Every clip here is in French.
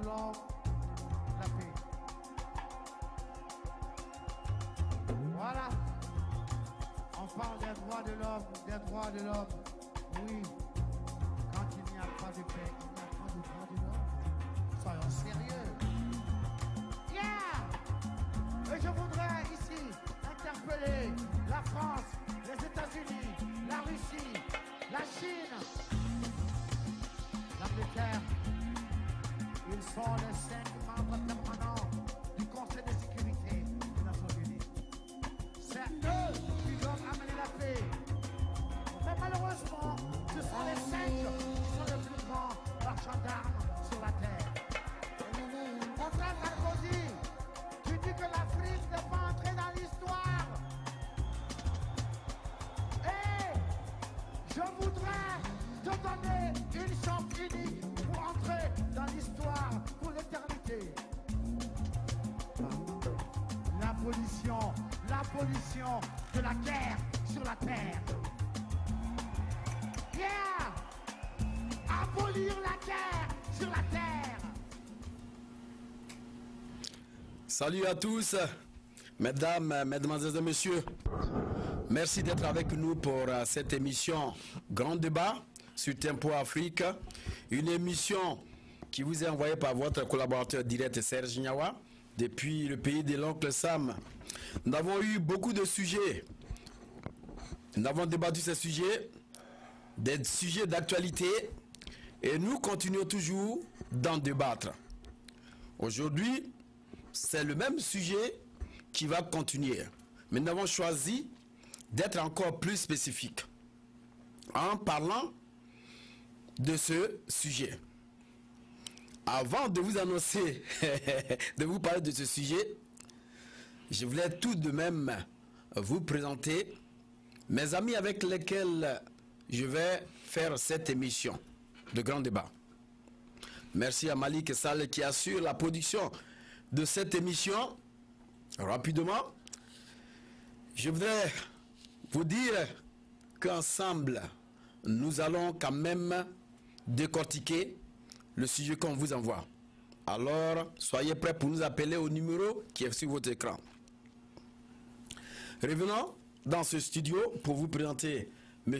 l'homme, la paix. Voilà. On parle des droits de l'homme, des droits de l'homme. Oui. Quand il n'y a pas de paix, il n'y a pas de droits de l'homme. Soyons sérieux. Yeah! Et je voudrais ici interpeller la France, les États-Unis, la Russie, la Chine, l'Angleterre. Ils sont les 5 membres permanents du Conseil de sécurité des Nations Unies. C'est eux qui doivent amener la paix. Mais malheureusement, ce sont les 5 qui sont les plus grands marchands d'armes sur la terre. Mon frère Sarkozy, tu dis que l'Afrique n'est pas entrée dans l'histoire. Et je voudrais te donner une chance unique pour entrer dans l'histoire pour l'éternité. L'abolition de la guerre sur la terre. Yeah! Abolir la guerre sur la terre. Salut à tous, mesdames, mesdemoiselles et messieurs. Merci d'être avec nous pour cette émission Grand Débat sur Tempo Afrique. Une émission qui vous est envoyée par votre collaborateur direct Serge Nyawa depuis le pays de l'oncle Sam. Nous avons eu beaucoup de sujets. Nous avons débattu ces sujets, des sujets d'actualité, et nous continuons toujours d'en débattre. Aujourd'hui, c'est le même sujet qui va continuer. Mais nous avons choisi d'être encore plus spécifique en parlant de ce sujet. Avant de vous annoncer, de vous parler de ce sujet, je voulais tout de même vous présenter mes amis avec lesquels je vais faire cette émission de Grand Débat. Merci à Malik Sall qui assure la production de cette émission. Rapidement, je voudrais vous dire qu'ensemble, nous allons quand même décortiquer le sujet qu'on vous envoie. Alors, soyez prêts pour nous appeler au numéro qui est sur votre écran. Revenons dans ce studio pour vous présenter M.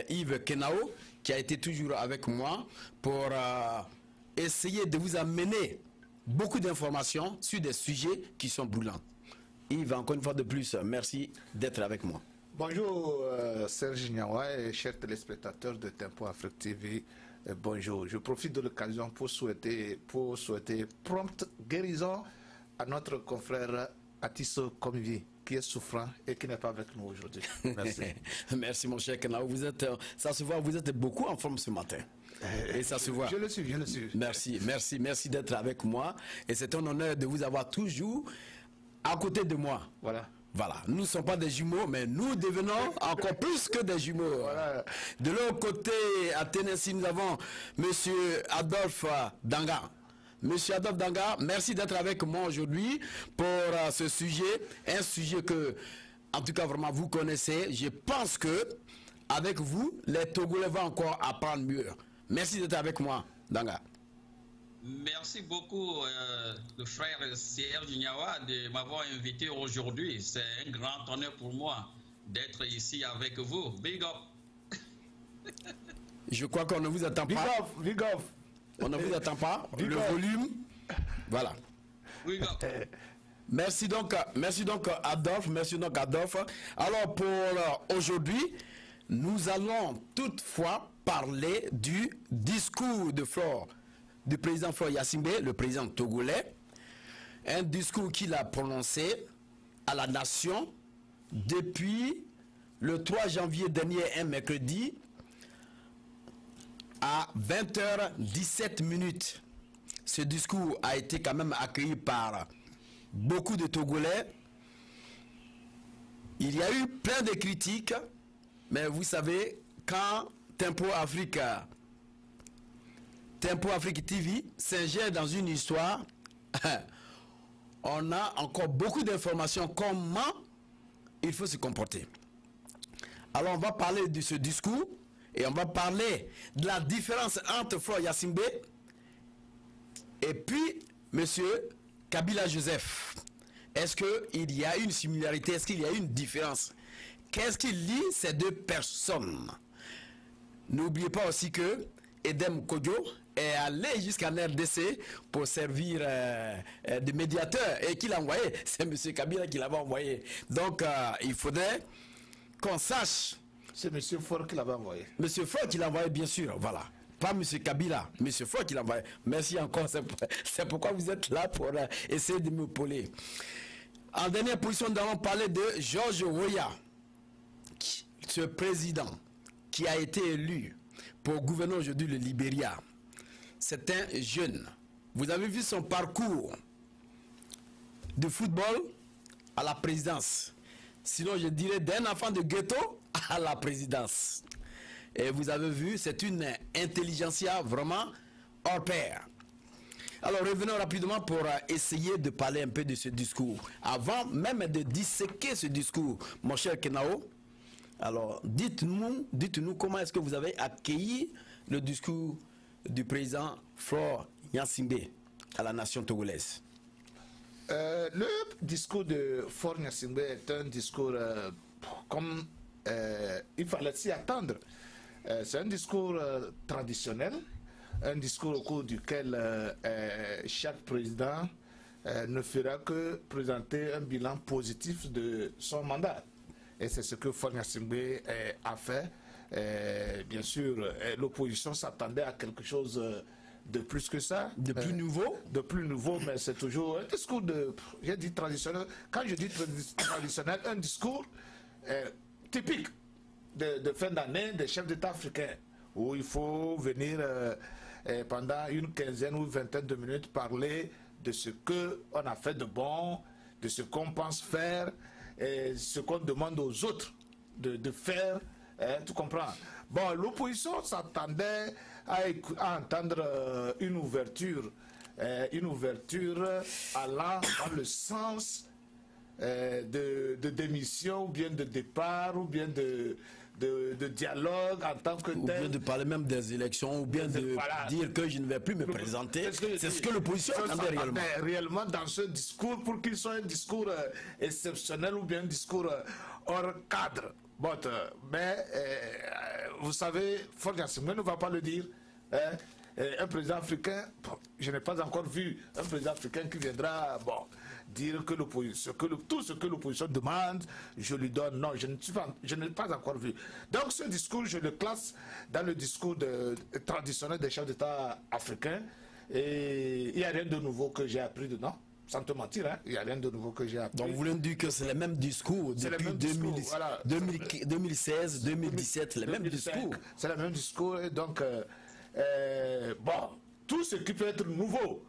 Yves Kenao, qui a été toujours avec moi pour essayer de vous amener beaucoup d'informations sur des sujets qui sont brûlants. Yves, encore une fois de plus, merci d'être avec moi. Bonjour Serge Nyawa et chers téléspectateurs de Tempo Afrique TV. Bonjour. Je profite de l'occasion pour souhaiter prompte guérison à notre confrère Atisso Komivi, qui est souffrant et qui n'est pas avec nous aujourd'hui. Merci. Merci mon cher Kenao. Ça se voit, vous êtes beaucoup en forme ce matin. Et ça se voit. Je le suis, je le suis. Merci d'être avec moi. Et c'est un honneur de vous avoir toujours à côté de moi. Voilà. Voilà, nous ne sommes pas des jumeaux, mais nous devenons encore plus que des jumeaux. Voilà. De l'autre côté, à Tennessee, nous avons M. Adolphe Danga. Monsieur Adolphe Danga, merci d'être avec moi aujourd'hui pour ce sujet. Un sujet que, en tout cas, vraiment, vous connaissez. Je pense que, avec vous, les Togolais vont encore apprendre mieux. Merci d'être avec moi, Danga. Merci beaucoup, le frère Serge Nyawa, de m'avoir invité aujourd'hui. C'est un grand honneur pour moi d'être ici avec vous. Big up. Je crois qu'on ne vous attend pas. Big up. On ne vous attend pas. Le volume. Voilà. Big up. Merci donc Adolphe. Merci donc Adolphe. Alors pour aujourd'hui, nous allons toutefois parler du discours du président Faure Gnassingbé, le président togolais, un discours qu'il a prononcé à la nation depuis le 3 janvier dernier, un mercredi, à 20h17. Ce discours a été quand même accueilli par beaucoup de Togolais. Il y a eu plein de critiques, mais vous savez, quand Tempo Afrique TV s'ingère dans une histoire, on a encore beaucoup d'informations comment il faut se comporter. Alors on va parler de ce discours et on va parler de la différence entre Faure Gnassingbé et puis monsieur Kabila Joseph. Est-ce qu'il y a une similarité? Est-ce qu'il y a une différence? Qu'est-ce qui lie ces deux personnes? N'oubliez pas aussi que Edem Kodjo est allé jusqu'en RDC pour servir de médiateur et qu'il a envoyé. C'est M. Kabila qui l'avait envoyé. Donc, il faudrait qu'on sache. C'est M. Faure qui l'avait envoyé. M. Faure qui l'a envoyé, bien sûr, voilà. Pas M. Kabila, M. Faure qui l'a envoyé. Merci encore, c'est pourquoi vous êtes là pour essayer de me pauler. En dernière position, nous allons parler de George Weah, ce président qui a été élu pour gouverner aujourd'hui le Libéria. C'est un jeune. Vous avez vu son parcours de football à la présidence. Sinon, je dirais d'un enfant de ghetto à la présidence. Et vous avez vu, c'est une intelligentsia vraiment hors pair. Alors, revenons rapidement pour essayer de parler un peu de ce discours. Avant même de disséquer ce discours, mon cher Kenao, alors dites-nous comment est-ce que vous avez accueilli le discours du président Faure Gnassingbé à la nation togolaise. Le discours de Faure Gnassingbé est un discours comme il fallait s'y attendre. C'est un discours traditionnel, un discours au cours duquel chaque président ne fera que présenter un bilan positif de son mandat. Et c'est ce que Faure Gnassingbé a fait. Bien sûr, l'opposition s'attendait à quelque chose de plus que ça. De plus nouveau? De plus nouveau, mais c'est toujours un discours de... J'ai dit traditionnel. Quand je dis traditionnel, un discours typique de fin d'année des chefs d'État africains, où il faut venir pendant une quinzaine ou une vingtaine de minutes parler de ce qu'on a fait de bon, de ce qu'on pense faire, et ce qu'on demande aux autres de faire. Tu comprends? Bon, l'opposition s'attendait à entendre une ouverture allant dans le sens de démission, ou bien de départ, ou bien de dialogue en tant que tel. Ou bien de parler même des élections, ou bien de dire que je ne vais plus me présenter. C'est ce que l'opposition attendait réellement dans ce discours, pour qu'il soit un discours exceptionnel ou bien un discours hors cadre. Bon, mais vous savez, Faure Gnassingbé ne va pas le dire. Un président africain, je n'ai pas encore vu un président africain qui viendra dire que tout ce que l'opposition demande, je lui donne. Non, je n'ai pas encore vu. Donc ce discours, je le classe dans le discours traditionnel des chefs d'État africains. Et il n'y a rien de nouveau que j'ai appris dedans. Sans te mentir, hein, il n'y a rien de nouveau que j'ai appris. Donc vous voulez dire que c'est le même discours depuis 2016, 2017, le même discours. C'est le même discours. Et donc, tout ce qui peut être nouveau,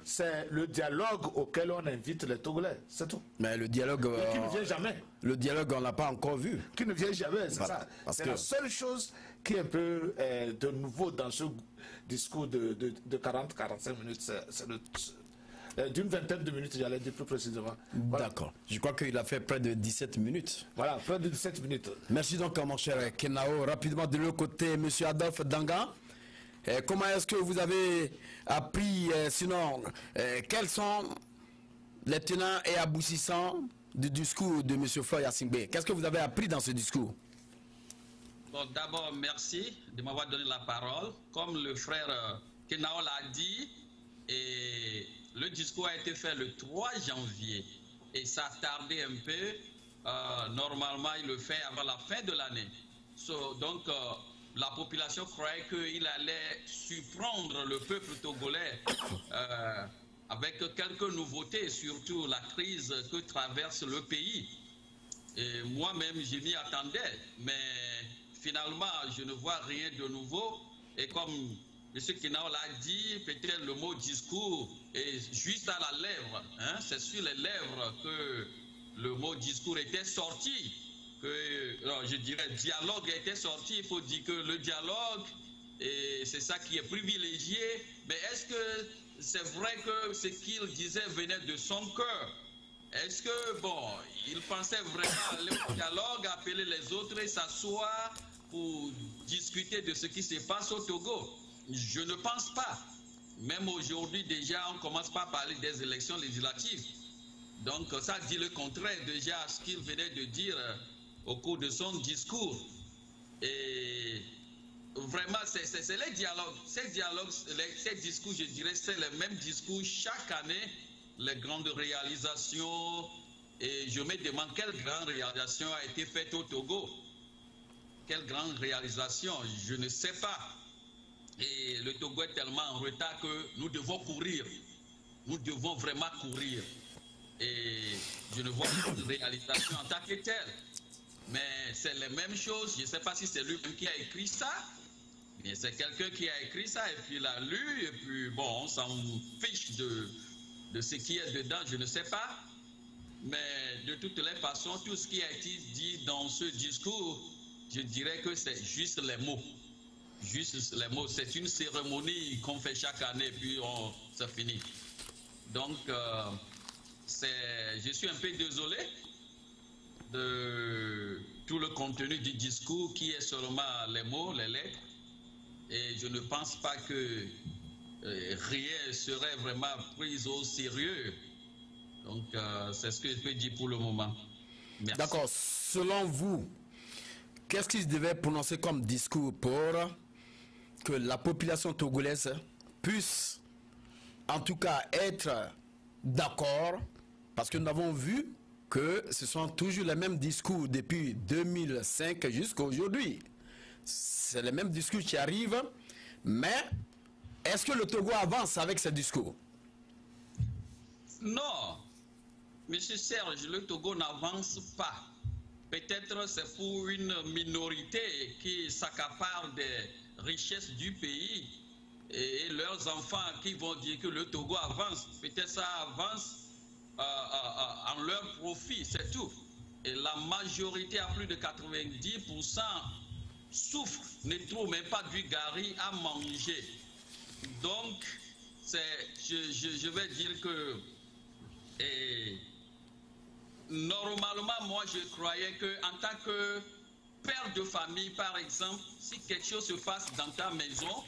c'est le dialogue auquel on invite les Togolais, c'est tout. Mais le dialogue... qui ne vient jamais. Le dialogue, on ne l'a pas encore vu. Qui ne vient jamais, c'est ça. C'est la seule chose qui est un peu de nouveau dans ce discours de 40-45 minutes. C'est d'une vingtaine de minutes, j'allais dire plus précisément. Voilà. D'accord. Je crois qu'il a fait près de 17 minutes. Voilà, près de 17 minutes. Merci donc, mon cher Kenao. Rapidement, de l'autre côté, M. Adolphe Danga. Comment est-ce que vous avez appris, sinon, quels sont les tenants et aboutissants du discours de M. Faure Gnassingbé? Qu'est-ce que vous avez appris dans ce discours? Bon, d'abord, merci de m'avoir donné la parole. Comme le frère Kenao l'a dit, et le discours a été fait le 3 janvier et ça a tardé un peu. Normalement, il le fait avant la fin de l'année. Donc, la population croyait qu'il allait surprendre le peuple togolais avec quelques nouveautés, surtout la crise que traverse le pays. Et moi-même, je m'y attendais, mais finalement, je ne vois rien de nouveau. Et comme M. Kenao l'a dit, peut-être le mot discours est juste à la lèvre. Hein? C'est sur les lèvres que le mot discours était sorti. Je dirais dialogue était sorti. Il faut dire que le dialogue, c'est ça qui est privilégié. Mais est-ce que c'est vrai que ce qu'il disait venait de son cœur? Est-ce que, il pensait vraiment aller au dialogue, appeler les autres et s'asseoir pour discuter de ce qui se passe au Togo? Je ne pense pas. Même aujourd'hui, déjà, on commence pas à parler des élections législatives. Donc, ça dit le contraire déjà à ce qu'il venait de dire au cours de son discours. Et vraiment, c'est les dialogues. Ces discours, je dirais, c'est le même discours chaque année, les grandes réalisations. Et je me demande quelle grande réalisation a été faite au Togo. Quelle grande réalisation, je ne sais pas. Et le Togo est tellement en retard que nous devons courir. Nous devons vraiment courir. Et je ne vois pas de réalisation en tant que telle. Mais c'est les mêmes choses. Je ne sais pas si c'est lui-même qui a écrit ça. Mais c'est quelqu'un qui a écrit ça et puis il a lu. Et puis bon, on s'en fiche de ce qui est dedans, je ne sais pas. Mais de toutes les façons, tout ce qui a été dit dans ce discours, je dirais que c'est juste les mots. Juste les mots. C'est une cérémonie qu'on fait chaque année, puis ça finit. Donc, je suis un peu désolé de tout le contenu du discours qui est seulement les mots, les lettres. Et je ne pense pas que rien serait vraiment pris au sérieux. Donc, c'est ce que je peux dire pour le moment. Merci. D'accord. Selon vous, qu'est-ce qui se devait prononcer comme discours pour que la population togolaise puisse, en tout cas, être d'accord? Parce que nous avons vu que ce sont toujours les mêmes discours depuis 2005 jusqu'à aujourd'hui. C'est les mêmes discours qui arrivent, mais est-ce que le Togo avance avec ces discours? Non, Monsieur Serge, le Togo n'avance pas. Peut-être c'est pour une minorité qui s'accapare des richesses du pays et leurs enfants qui vont dire que le Togo avance. Peut-être ça avance en leur profit, c'est tout. Et la majorité, à plus de 90%, souffre, ne trouve même pas du gari à manger. Donc, je vais dire que normalement, moi, je croyais qu'en tant que père de famille, par exemple, si quelque chose se passe dans ta maison,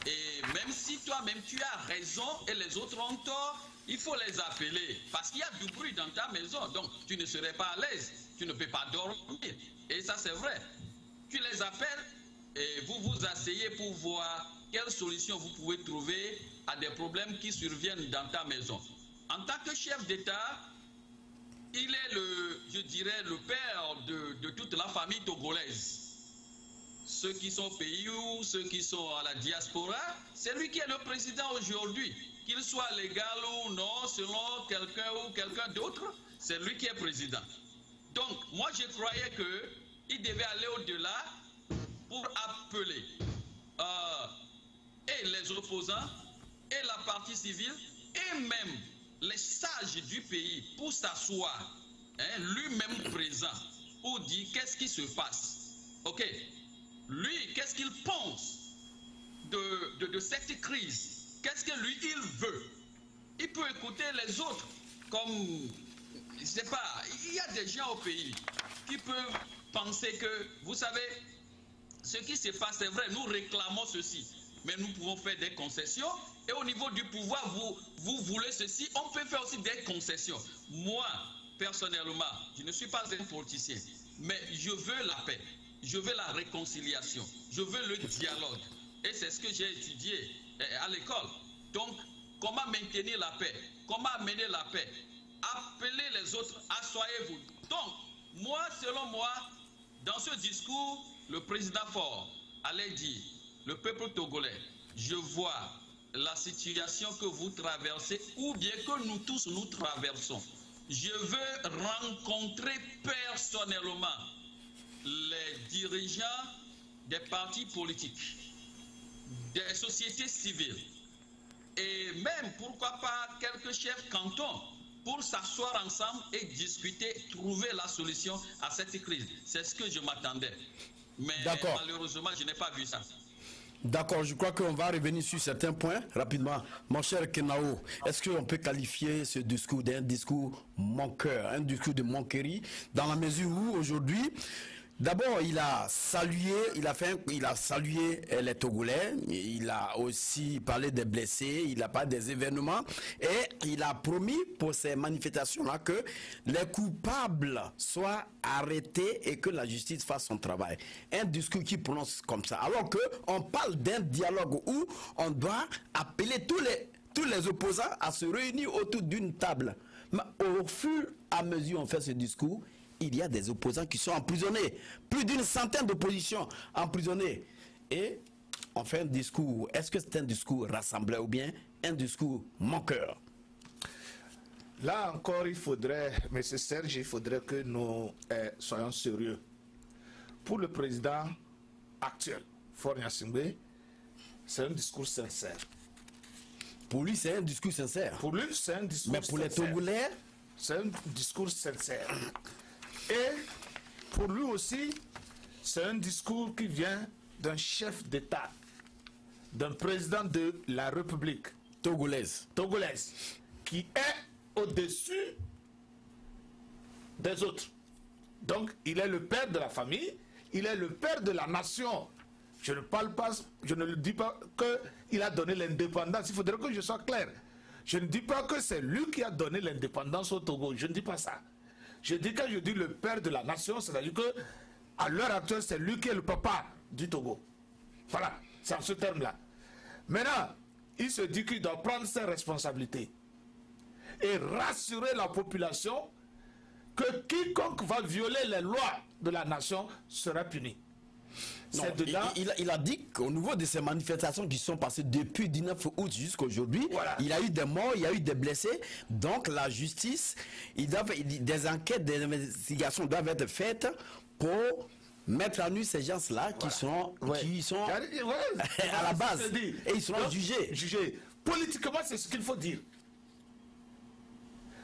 et même si toi-même tu as raison et les autres ont tort, il faut les appeler parce qu'il y a du bruit dans ta maison, donc tu ne serais pas à l'aise, tu ne peux pas dormir. Et ça, c'est vrai. Tu les appelles et vous vous asseyez pour voir quelle solution vous pouvez trouver à des problèmes qui surviennent dans ta maison. En tant que chef d'État, il est je dirais, le père de toute la famille togolaise. Ceux qui sont au pays ou ceux qui sont à la diaspora, c'est lui qui est le président aujourd'hui. Qu'il soit légal ou non, selon quelqu'un ou quelqu'un d'autre, c'est lui qui est président. Donc, moi, je croyais qu'il devait aller au-delà pour appeler et les opposants, et la partie civile, et même les sages du pays pour s'asseoir, lui-même présent, pour dire qu'est-ce qui se passe. Ok, lui, qu'est-ce qu'il pense de cette crise? Qu'est-ce que lui, il veut? Il peut écouter les autres comme, je ne sais pas, il y a des gens au pays qui peuvent penser que, vous savez, ce qui se passe, c'est vrai, nous réclamons ceci, mais nous pouvons faire des concessions. Et au niveau du pouvoir, vous voulez ceci, on peut faire aussi des concessions. Moi, personnellement, je ne suis pas un politicien, mais je veux la paix, je veux la réconciliation, je veux le dialogue. Et c'est ce que j'ai étudié à l'école. Donc, comment maintenir la paix? Comment amener la paix? Appelez les autres, asseyez-vous. Donc, moi, selon moi, dans ce discours, le président Faure allait dire, le peuple togolais, je vois la situation que vous traversez ou bien que nous tous nous traversons. Je veux rencontrer personnellement les dirigeants des partis politiques, des sociétés civiles et même, pourquoi pas, quelques chefs cantons pour s'asseoir ensemble et discuter, trouver la solution à cette crise. C'est ce que je m'attendais. Mais malheureusement, je n'ai pas vu ça. D'accord, je crois qu'on va revenir sur certains points rapidement. Mon cher Kenao, est-ce qu'on peut qualifier ce discours d'un discours manqueur, un discours de manquerie, dans la mesure où aujourd'hui, D'abord, il a salué les Togolais, il a aussi parlé des blessés, il a parlé des événements et il a promis pour ces manifestations-là que les coupables soient arrêtés et que la justice fasse son travail. Un discours qui prononce comme ça. Alors qu'on parle d'un dialogue où on doit appeler tous les opposants à se réunir autour d'une table. Mais au fur et à mesure on fait ce discours, il y a des opposants qui sont emprisonnés. Plus d'une centaine d'oppositions emprisonnées. Et on fait un discours. Est-ce que c'est un discours rassembleur ou bien un discours moqueur? Là encore, il faudrait, M. Serge, il faudrait que nous soyons sérieux. Pour le président actuel, Faure Gnassingbé, c'est un discours sincère. Pour lui, c'est un discours sincère. Pour lui, c'est un discours sincère. Mais pour les Togolais, c'est un discours sincère. Et pour lui aussi, c'est un discours qui vient d'un chef d'État, d'un président de la République togolaise, qui est au-dessus des autres. Donc, il est le père de la famille, il est le père de la nation. Je ne parle pas, je ne dis pas qu'il a donné l'indépendance. Il faudrait que je sois clair. Je ne dis pas que c'est lui qui a donné l'indépendance au Togo. Je ne dis pas ça. Je dis, quand je dis le père de la nation, c'est-à-dire que à l'heure actuelle, c'est lui qui est le papa du Togo. Voilà, c'est en ce terme-là. Maintenant, il se dit qu'il doit prendre ses responsabilités et rassurer la population que quiconque va violer les lois de la nation sera puni. Non, il a dit qu'au niveau de ces manifestations qui sont passées depuis 19 août jusqu'à aujourd'hui, voilà, il y a eu des morts, il y a eu des blessés. Donc la justice, des enquêtes, des investigations doivent être faites pour mettre à nu ces gens-là qui sont à la base. Et ils seront jugés. Politiquement, c'est ce qu'il faut dire.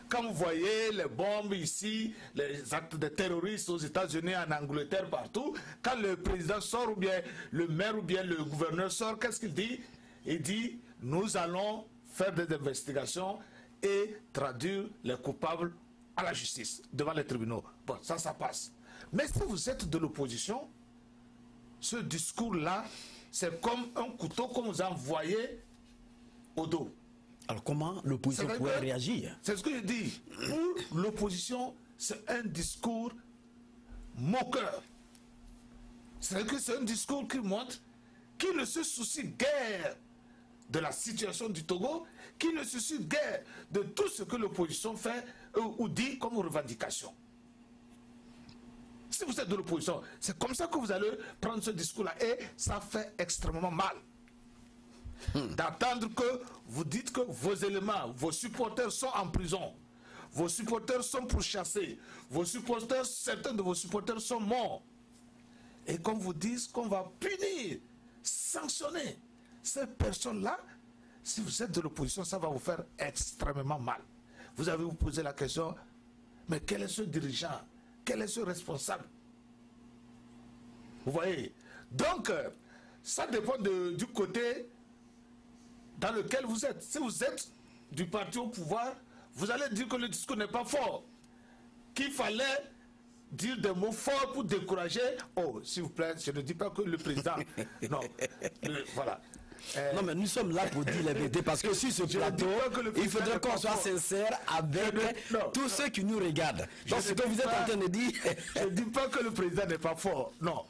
Quand vous voyez les bombes ici, les actes de terroristes aux États-Unis, en Angleterre, partout, quand le président sort, ou bien le maire, ou bien le gouverneur sort, qu'est-ce qu'il dit? Il dit, nous allons faire des investigations et traduire les coupables à la justice, devant les tribunaux. Bon, ça passe. Mais si vous êtes de l'opposition, ce discours-là, c'est comme un couteau qu'on vous a envoyé au dos. Alors comment l'opposition pourrait réagir? C'est ce que je dis. Pour l'opposition, c'est un discours moqueur. C'est que c'est un discours qui montre qu'il ne se soucie guère de la situation du Togo, qui ne se soucie guère de tout ce que l'opposition fait ou dit comme revendication. Si vous êtes de l'opposition, c'est comme ça que vous allez prendre ce discours-là. Et ça fait extrêmement mal. D'attendre que vous dites que vos éléments, vos supporters sont en prison, vos supporters sont pourchassés, vos supporters, certains de vos supporters sont morts. Et qu'on vous dise qu'on va punir, sanctionner ces personnes-là, si vous êtes de l'opposition, ça va vous faire extrêmement mal. Vous avez vous posé la question, mais quel est ce dirigeant? Quel est ce responsable? Vous voyez? Donc, ça dépend du côté dans lequel vous êtes. Si vous êtes du parti au pouvoir, vous allez dire que le discours n'est pas fort, qu'il fallait dire des mots forts pour décourager. Oh, s'il vous plaît, je ne dis pas que le président... Non, voilà. Non, mais nous sommes là pour dire la vérité, parce que sur ce plateau, il faudrait qu'on soit sincère avec tous ceux qui nous regardent. Donc, ce que vous êtes en train de dire... Je ne dis pas que le président n'est pas fort, non.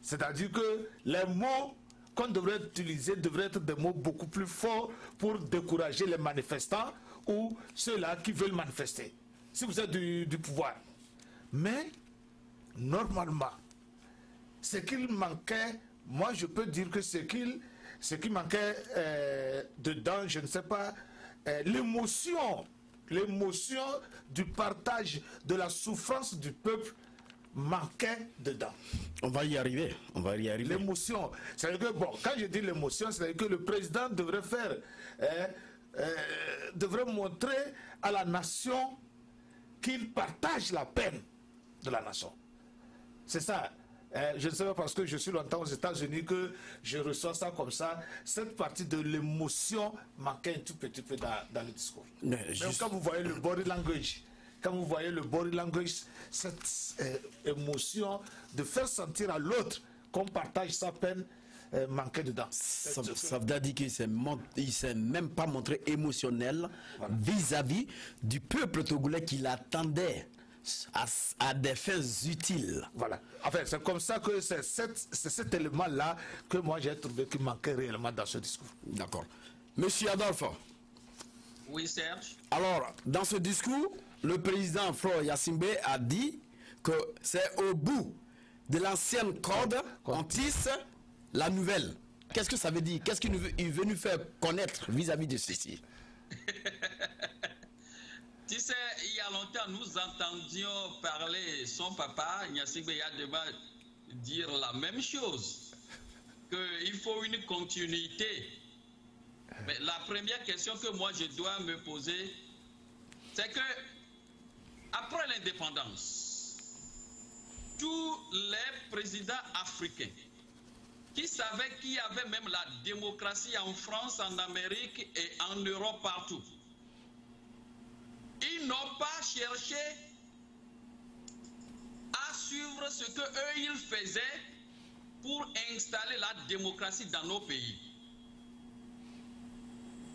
C'est-à-dire que les mots qu'on devrait utiliser devraient être des mots beaucoup plus forts pour décourager les manifestants ou ceux-là qui veulent manifester, si vous êtes du pouvoir. Mais, normalement, ce qu'il manquait, moi je peux dire que ce qui manquait dedans, je ne sais pas, l'émotion du partage de la souffrance du peuple manquait dedans. On va y arriver, L'émotion, c'est-à-dire que, bon, quand je dis l'émotion, c'est-à-dire que le président devrait faire, devrait montrer à la nation qu'il partage la peine de la nation. C'est ça. Je ne sais pas, parce que je suis longtemps aux États-Unis que je reçois ça comme ça. Cette partie de l'émotion manquait un tout petit peu dans le discours. Même quand vous voyez le body language quand vous voyez le body language, cette émotion de faire sentir à l'autre qu'on partage sa peine, manquait dedans. Ça veut dire qu'il ne s'est même pas montré émotionnel vis-à-vis du peuple togolais qui l'attendait à des fins utiles. Voilà. Enfin, c'est comme ça que c'est cet élément-là que moi j'ai trouvé qui manquait réellement dans ce discours. D'accord. Monsieur Adolphe. Oui, Serge. Alors, dans ce discours, le président Faure Gnassingbé a dit que c'est au bout de l'ancienne corde on tisse la nouvelle. Qu'est-ce que ça veut dire? Qu'est-ce qu'il est venu faire connaître vis-à-vis de ceci? Tu sais, il y a longtemps, nous entendions parler son papa, Gnassingbé Yadema, dire la même chose, qu'il faut une continuité. Mais la première question que moi je dois me poser, c'est que après l'indépendance, tous les présidents africains qui savaient qu'il y avait même la démocratie en France, en Amérique et en Europe partout, ils n'ont pas cherché à suivre ce que eux ils faisaient pour installer la démocratie dans nos pays.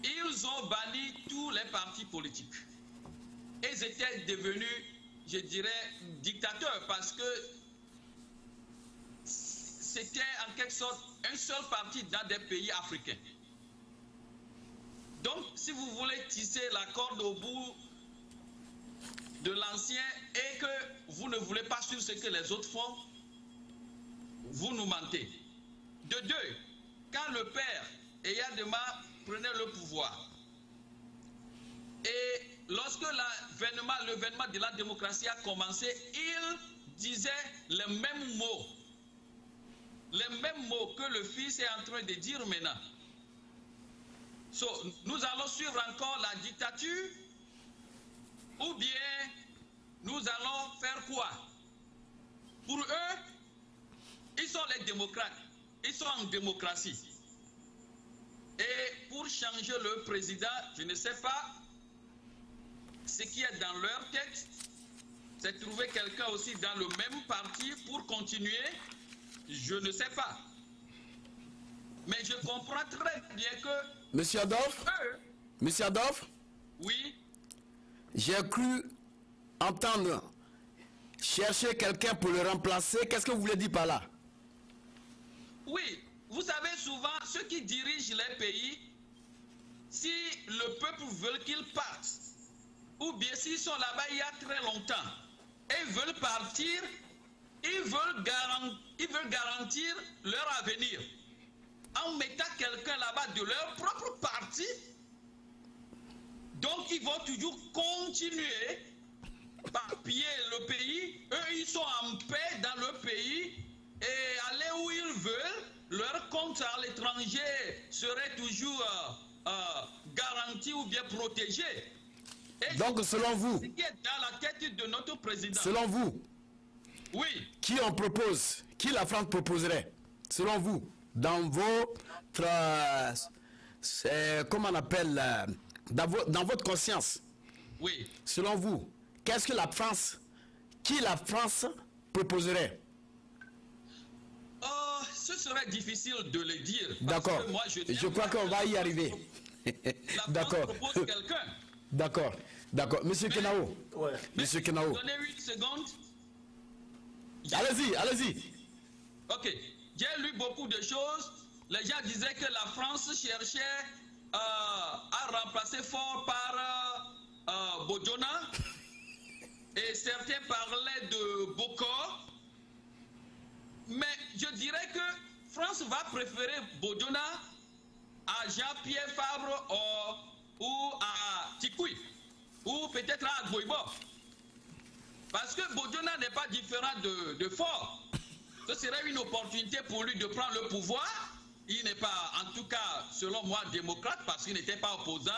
Ils ont banni tous les partis politiques. Ils étaient devenus, je dirais, dictateurs parce que c'était en quelque sorte un seul parti dans des pays africains. Donc, si vous voulez tisser la corde au bout de l'ancien et que vous ne voulez pas suivre ce que les autres font, vous nous mentez. De deux, quand le père Eyadema prenait le pouvoir et lorsque l'avènement de la démocratie a commencé, il disait les mêmes mots que le fils est en train de dire maintenant. Nous allons suivre encore la dictature ou bien nous allons faire quoi? Pour eux, ils sont les démocrates, ils sont en démocratie. Et pour changer le président, je ne sais pas, ce qui est dans leur tête, c'est trouver quelqu'un aussi dans le même parti pour continuer, je ne sais pas. Mais je comprends très bien que... Monsieur Adolphe, Monsieur Adolphe, oui, j'ai cru entendre chercher quelqu'un pour le remplacer. Qu'est-ce que vous voulez dire par là? oui, vous savez souvent, ceux qui dirigent les pays, si le peuple veut qu'ils partent, ou bien s'ils sont là-bas il y a très longtemps, et ils veulent partir, ils veulent garantir leur avenir. En mettant quelqu'un là-bas de leur propre parti, donc ils vont toujours continuer par piller le pays. Eux, ils sont en paix dans le pays et aller où ils veulent. Leur compte à l'étranger serait toujours garanti ou bien protégé. Et donc, selon vous, ce qui est dans la tête de notre président. Selon vous, oui. Qui on propose? Qui la France proposerait? Selon vous, dans votre, comment on appelle, dans votre conscience. Oui. Selon vous, qu'est-ce que la France, qui la France proposerait? Ce serait difficile de le dire. D'accord. Je crois qu'on va y arriver. D'accord. Propose quelqu'un. D'accord. D'accord. Monsieur Kenao. Ouais. Monsieur Kenao. Donnez une seconde. Allez-y, allez-y. Ok. J'ai lu beaucoup de choses. Les gens disaient que la France cherchait à remplacer Faure par Bojona. Et certains parlaient de Bokor. Mais je dirais que France va préférer Bojona à Jean-Pierre Fabre ou à Tikoui, ou peut-être à Agboibo. Parce que Bojona n'est pas différent de Faure. Ce serait une opportunité pour lui de prendre le pouvoir. Il n'est pas, en tout cas, selon moi, démocrate, parce qu'il n'était pas opposant.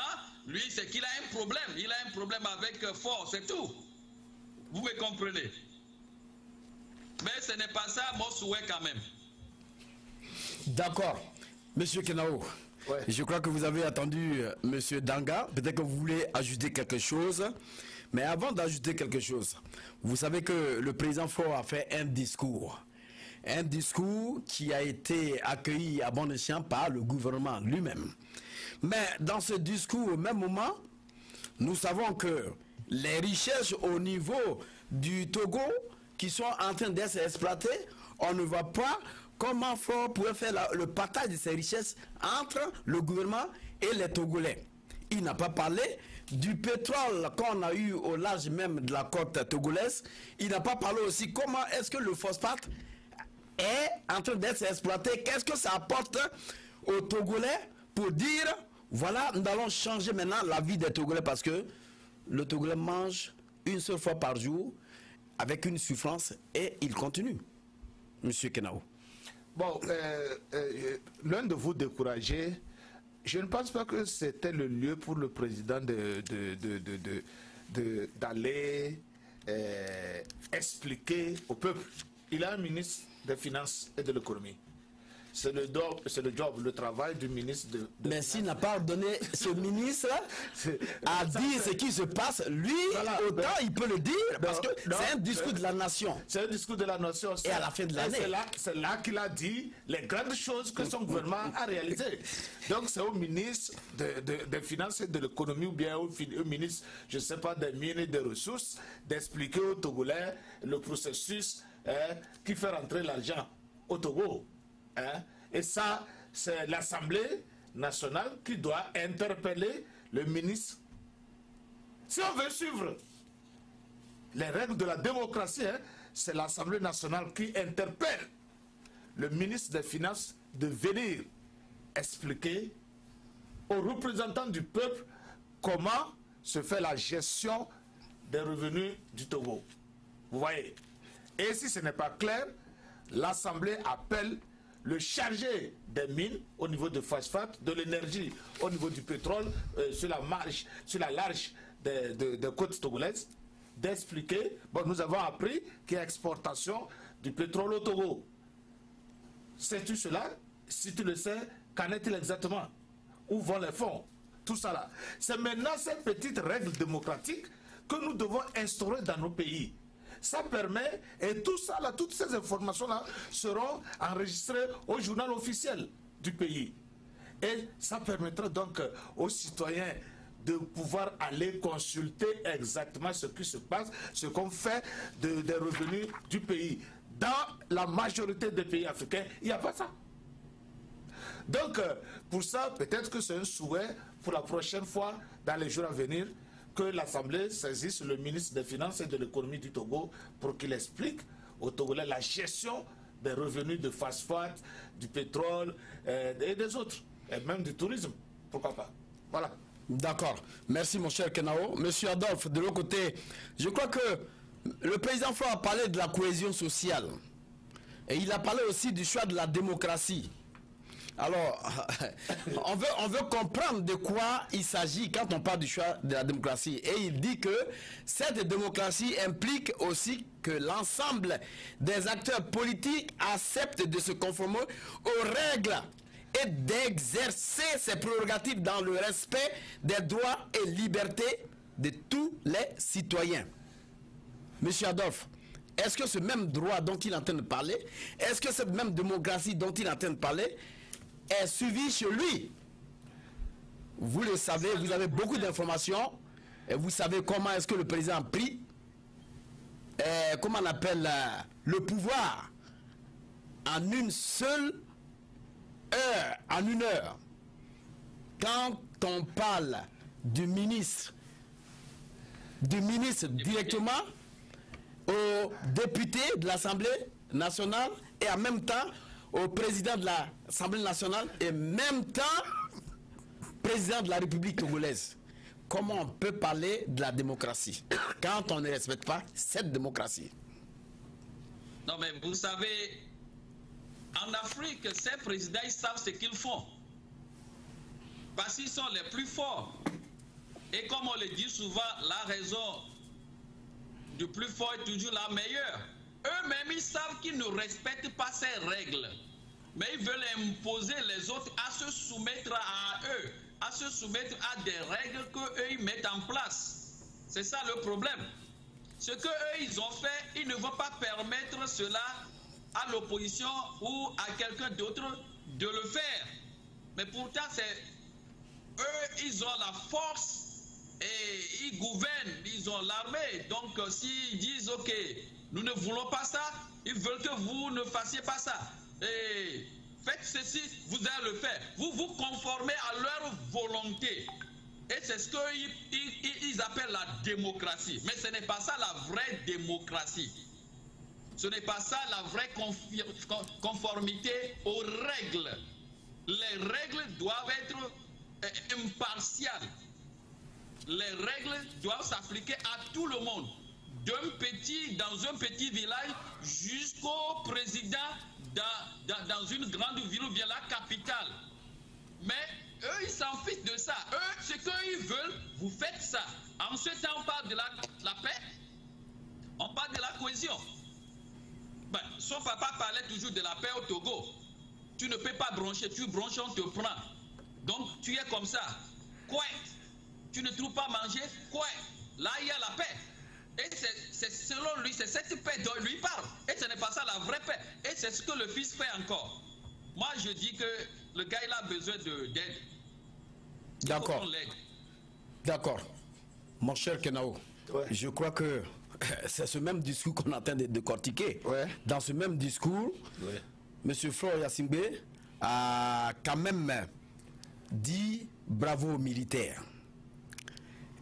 Lui, c'est qu'il a un problème. Il a un problème avec Faure, c'est tout. Vous me comprenez? Mais ce n'est pas ça mon souhait quand même. D'accord. Monsieur Kenao, je crois que vous avez attendu Monsieur Danga. Peut-être que vous voulez ajouter quelque chose. Mais avant d'ajouter quelque chose, vous savez que le président Faure a fait un discours. Un discours qui a été accueilli à bon escient par le gouvernement lui-même. Mais dans ce discours, au même moment, nous savons que les richesses au niveau du Togo qui sont en train d'être exploitées, on ne voit pas comment Faure pourrait faire le partage de ces richesses entre le gouvernement et les Togolais. Il n'a pas parlé du pétrole qu'on a eu au large même de la côte togolaise. Il n'a pas parlé aussi comment est-ce que le phosphate est en train d'être exploité. Qu'est-ce que ça apporte aux Togolais pour dire, voilà, nous allons changer maintenant la vie des Togolais parce que le Togolais mange une seule fois par jour avec une souffrance et il continue. Monsieur Kenao. Bon, l'un de vous décourager, je ne pense pas que c'était le lieu pour le président d'aller expliquer au peuple. Il a un ministre des Finances et de l'Économie. C'est le job, le travail du ministre de Mais s'il n'a pas donné ce ministre à dire ce qui se passe, lui, voilà, autant il peut le dire, parce que c'est un discours de la nation. C'est un discours de la nation. Et à la fin de l'année. C'est là qu'il a dit les grandes choses que son gouvernement a réalisées. Donc c'est au ministre des Finances et de l'Économie, ou bien au ministre, je ne sais pas, des mines et des ressources, d'expliquer aux Togolais le processus qui fait rentrer l'argent au Togo. Et ça, c'est l'Assemblée nationale qui doit interpeller le ministre. Si on veut suivre les règles de la démocratie, c'est l'Assemblée nationale qui interpelle le ministre des Finances de venir expliquer aux représentants du peuple comment se fait la gestion des revenus du Togo. Vous voyez? Et si ce n'est pas clair, l'Assemblée appelle le chargé des mines au niveau de phosphate, de l'énergie au niveau du pétrole, sur la large des côtes togolaises, d'expliquer. Bon, nous avons appris qu'il y a exportation du pétrole au Togo. Sais-tu cela? Si tu le sais, qu'en est-il exactement? Où vont les fonds? Tout ça là. C'est maintenant ces petites règles démocratiques que nous devons instaurer dans nos pays. Ça permet, et tout ça là, toutes ces informations-là seront enregistrées au journal officiel du pays. Et ça permettra donc aux citoyens de pouvoir aller consulter exactement ce qui se passe, ce qu'on fait des revenus du pays. Dans la majorité des pays africains, il n'y a pas ça. Donc, pour ça, peut-être que c'est un souhait pour la prochaine fois, dans les jours à venir, que l'Assemblée saisisse le ministre des Finances et de l'Économie du Togo pour qu'il explique aux Togolais la gestion des revenus de phosphate, du pétrole et des autres, et même du tourisme, pourquoi pas. Voilà. D'accord. Merci mon cher Kenao. Monsieur Adolphe, de l'autre côté, je crois que le président Faure a parlé de la cohésion sociale. Et il a parlé aussi du choix de la démocratie. Alors, on veut comprendre de quoi il s'agit quand on parle du choix de la démocratie. Et il dit que cette démocratie implique aussi que l'ensemble des acteurs politiques acceptent de se conformer aux règles et d'exercer ses prérogatives dans le respect des droits et libertés de tous les citoyens. Monsieur Adolphe, est-ce que ce même droit dont il est en train de parler, est-ce que cette même démocratie dont il est en train de parler est suivi chez lui? Vous le savez, vous avez beaucoup d'informations et vous savez comment est-ce que le président a pris, comment on appelle le pouvoir en une seule heure, en une heure. Quand on parle du ministre directement au député de l'Assemblée nationale et en même temps au président de l'Assemblée nationale et en même temps président de la République togolaise. Comment on peut parler de la démocratie quand on ne respecte pas cette démocratie? Non mais vous savez, en Afrique, ces présidents, ils savent ce qu'ils font. Parce qu'ils sont les plus forts. Et comme on le dit souvent, la raison du plus fort est toujours la meilleure. Eux-mêmes, ils savent qu'ils ne respectent pas ces règles. Mais ils veulent imposer les autres à se soumettre à eux, à se soumettre à des règles qu'eux, ils mettent en place. C'est ça le problème. Ce que eux ils ont fait, ils ne vont pas permettre cela à l'opposition ou à quelqu'un d'autre de le faire. Mais pourtant, c'est eux, ils ont la force et ils gouvernent, ils ont l'armée. Donc, s'ils disent, ok, nous ne voulons pas ça, ils veulent que vous ne fassiez pas ça. Et faites ceci, vous allez le faire. Vous vous conformez à leur volonté. Et c'est ce qu'ils appellent la démocratie. Mais ce n'est pas ça la vraie démocratie. Ce n'est pas ça la vraie conformité aux règles. Les règles doivent être impartiales. Les règles doivent s'appliquer à tout le monde. Dans un petit village jusqu'au président dans une grande ville ou bien la capitale. Mais eux, ils s'en fichent de ça. Eux, ce qu'ils veulent, vous faites ça. Ensuite, on parle de la paix, on parle de la cohésion. Ben, son papa parlait toujours de la paix au Togo. Tu ne peux pas broncher, tu bronches, on te prend. Donc, tu es comme ça. Quoi? Tu ne trouves pas manger? Quoi? Là, il y a la paix. Et c'est selon lui, c'est cette paix dont lui parle. Et ce n'est pas ça la vraie paix. Et c'est ce que le fils fait encore. Moi, je dis que le gars, il a besoin d'aide. D'accord. D'accord. Mon cher Kenao, ouais. Je crois que c'est ce même discours qu'on est en train de décortiquer. Ouais. Dans ce même discours, ouais. M. Flore Yassingbe a quand même dit bravo aux militaires.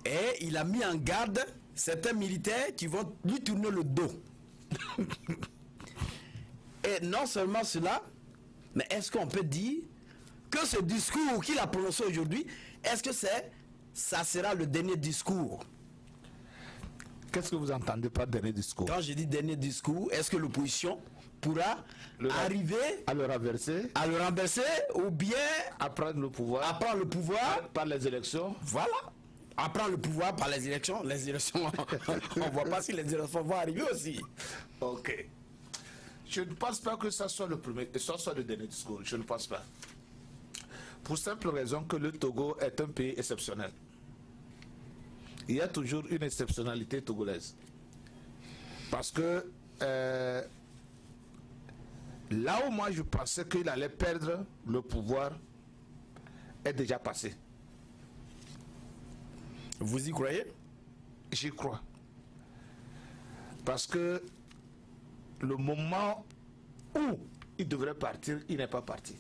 Et il a mis en garde certains militaires qui vont lui tourner le dos. Et non seulement cela, mais est-ce qu'on peut dire que ce discours qu'il a prononcé aujourd'hui, est-ce que ça sera le dernier discours? Qu'est-ce que vous entendez par dernier discours? Quand je dis dernier discours, est-ce que l'opposition pourra arriver à le renverser ou bien à prendre le pouvoir par les élections? Voilà. À prendre le pouvoir par les élections. Les élections, on ne voit pas si les élections vont arriver aussi. Ok. Je ne pense pas que ça soit le dernier discours. Je ne pense pas. Pour simple raison que le Togo est un pays exceptionnel. Il y a toujours une exceptionnalité togolaise. Parce que là où moi je pensais qu'il allait perdre le pouvoir est déjà passé. Vous y croyez? J'y crois. Parce que le moment où il devrait partir, il n'est pas parti.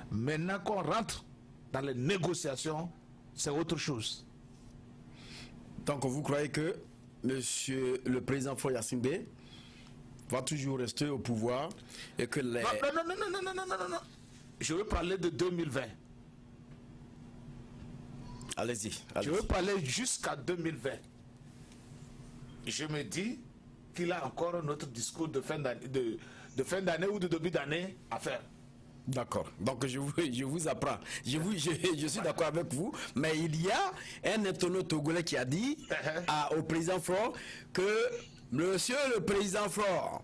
Maintenant qu'on rentre dans les négociations, c'est autre chose. Donc vous croyez que monsieur le président Flore Yassingbe va toujours rester au pouvoir et que les... Non. Je veux parler de 2020. Allez-y. Je veux parler jusqu'à 2020. Je me dis qu'il a encore un autre discours de fin d'année ou de début d'année à faire. D'accord. Donc je vous apprends. Je suis d'accord avec vous, mais il y a un internaute togolais qui a dit au président Flore que monsieur le président Flore,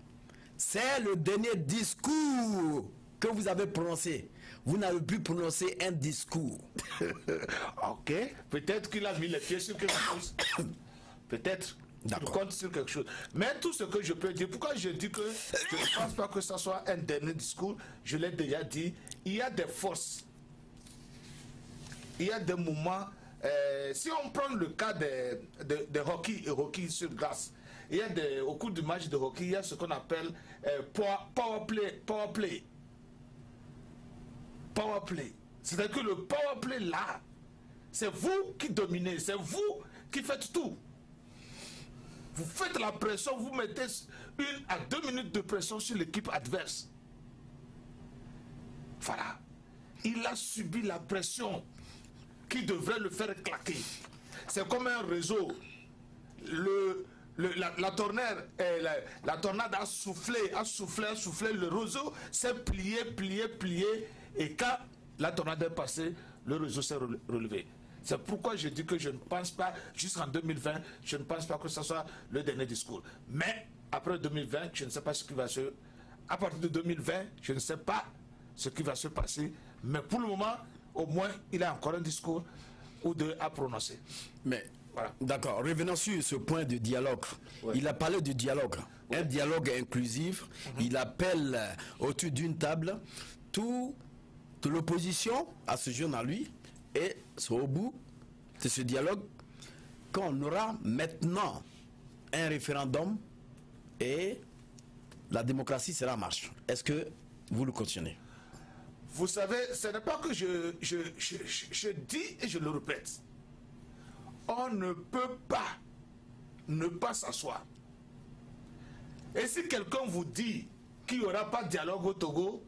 c'est le dernier discours que vous avez prononcé. Vous n'avez pu prononcer un discours. Ok. Peut-être qu'il a mis les pieds sur quelque chose. Peut-être. Je compte sur quelque chose. Mais tout ce que je peux dire, pourquoi je dis que je ne pense pas que ce soit un dernier discours, je l'ai déjà dit, il y a des forces. Il y a des moments, si on prend le cas de hockey et hockey sur glace, il y a au cours du match de hockey, il y a ce qu'on appelle power play. C'est-à-dire que le power play là, c'est vous qui dominez, c'est vous qui faites tout. Vous faites la pression, vous mettez 1 à 2 minutes de pression sur l'équipe adverse. Voilà. Il a subi la pression qui devrait le faire claquer. C'est comme un réseau. La tornade a soufflé, le réseau s'est plié, et quand la tornade est passée, le réseau s'est relevé. C'est pourquoi je dis que je ne pense pas, jusqu'en 2020, je ne pense pas que ce soit le dernier discours. Mais après 2020, je ne sais pas ce qui va se... À partir de 2020, je ne sais pas ce qui va se passer. Mais pour le moment, au moins, il a encore un discours ou deux à prononcer. Mais Voilà. D'accord. Revenons sur ce point de dialogue. Ouais. Il a parlé de dialogue. Un dialogue inclusif. Il appelle autour d'une table toute l'opposition à ce jeune à lui. Et c'est au bout de ce dialogue qu'on aura maintenant un référendum et la démocratie sera en marche. Est-ce que vous le cautionnez? Vous savez, ce n'est pas que je dis et je le répète. On ne peut pas ne pas s'asseoir. Et si quelqu'un vous dit qu'il n'y aura pas de dialogue au Togo,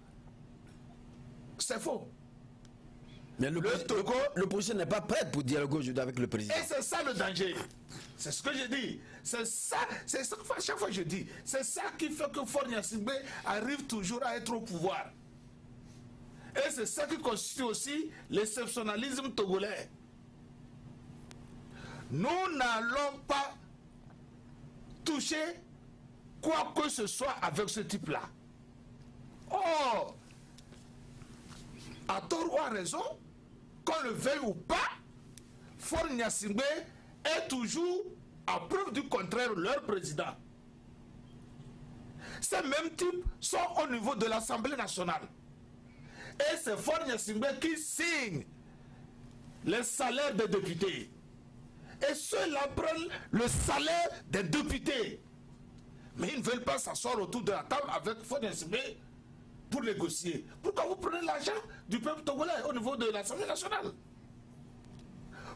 c'est faux. Mais l'opposition n'est pas prête pour dialoguer aujourd'hui avec le président. Et c'est ça le danger. C'est ce que je dis. C'est ça que chaque fois je dis. C'est ça qui fait que Faure Gnassingbé arrive toujours à être au pouvoir. Et c'est ça qui constitue aussi l'exceptionnalisme togolais. Nous n'allons pas toucher quoi que ce soit avec ce type-là. Oh, à tort ou à raison, qu'on le veuille ou pas, Faure Gnassingbé est toujours, à preuve du contraire, leur président. Ces mêmes types sont au niveau de l'Assemblée nationale. Et c'est Faure Gnassingbé qui signe les salaires des députés. Et ceux-là prennent le salaire des députés. Mais ils ne veulent pas s'asseoir autour de la table avec Faure Gnassingbé pour négocier. Pourquoi vous prenez l'argent du peuple togolais au niveau de l'Assemblée nationale?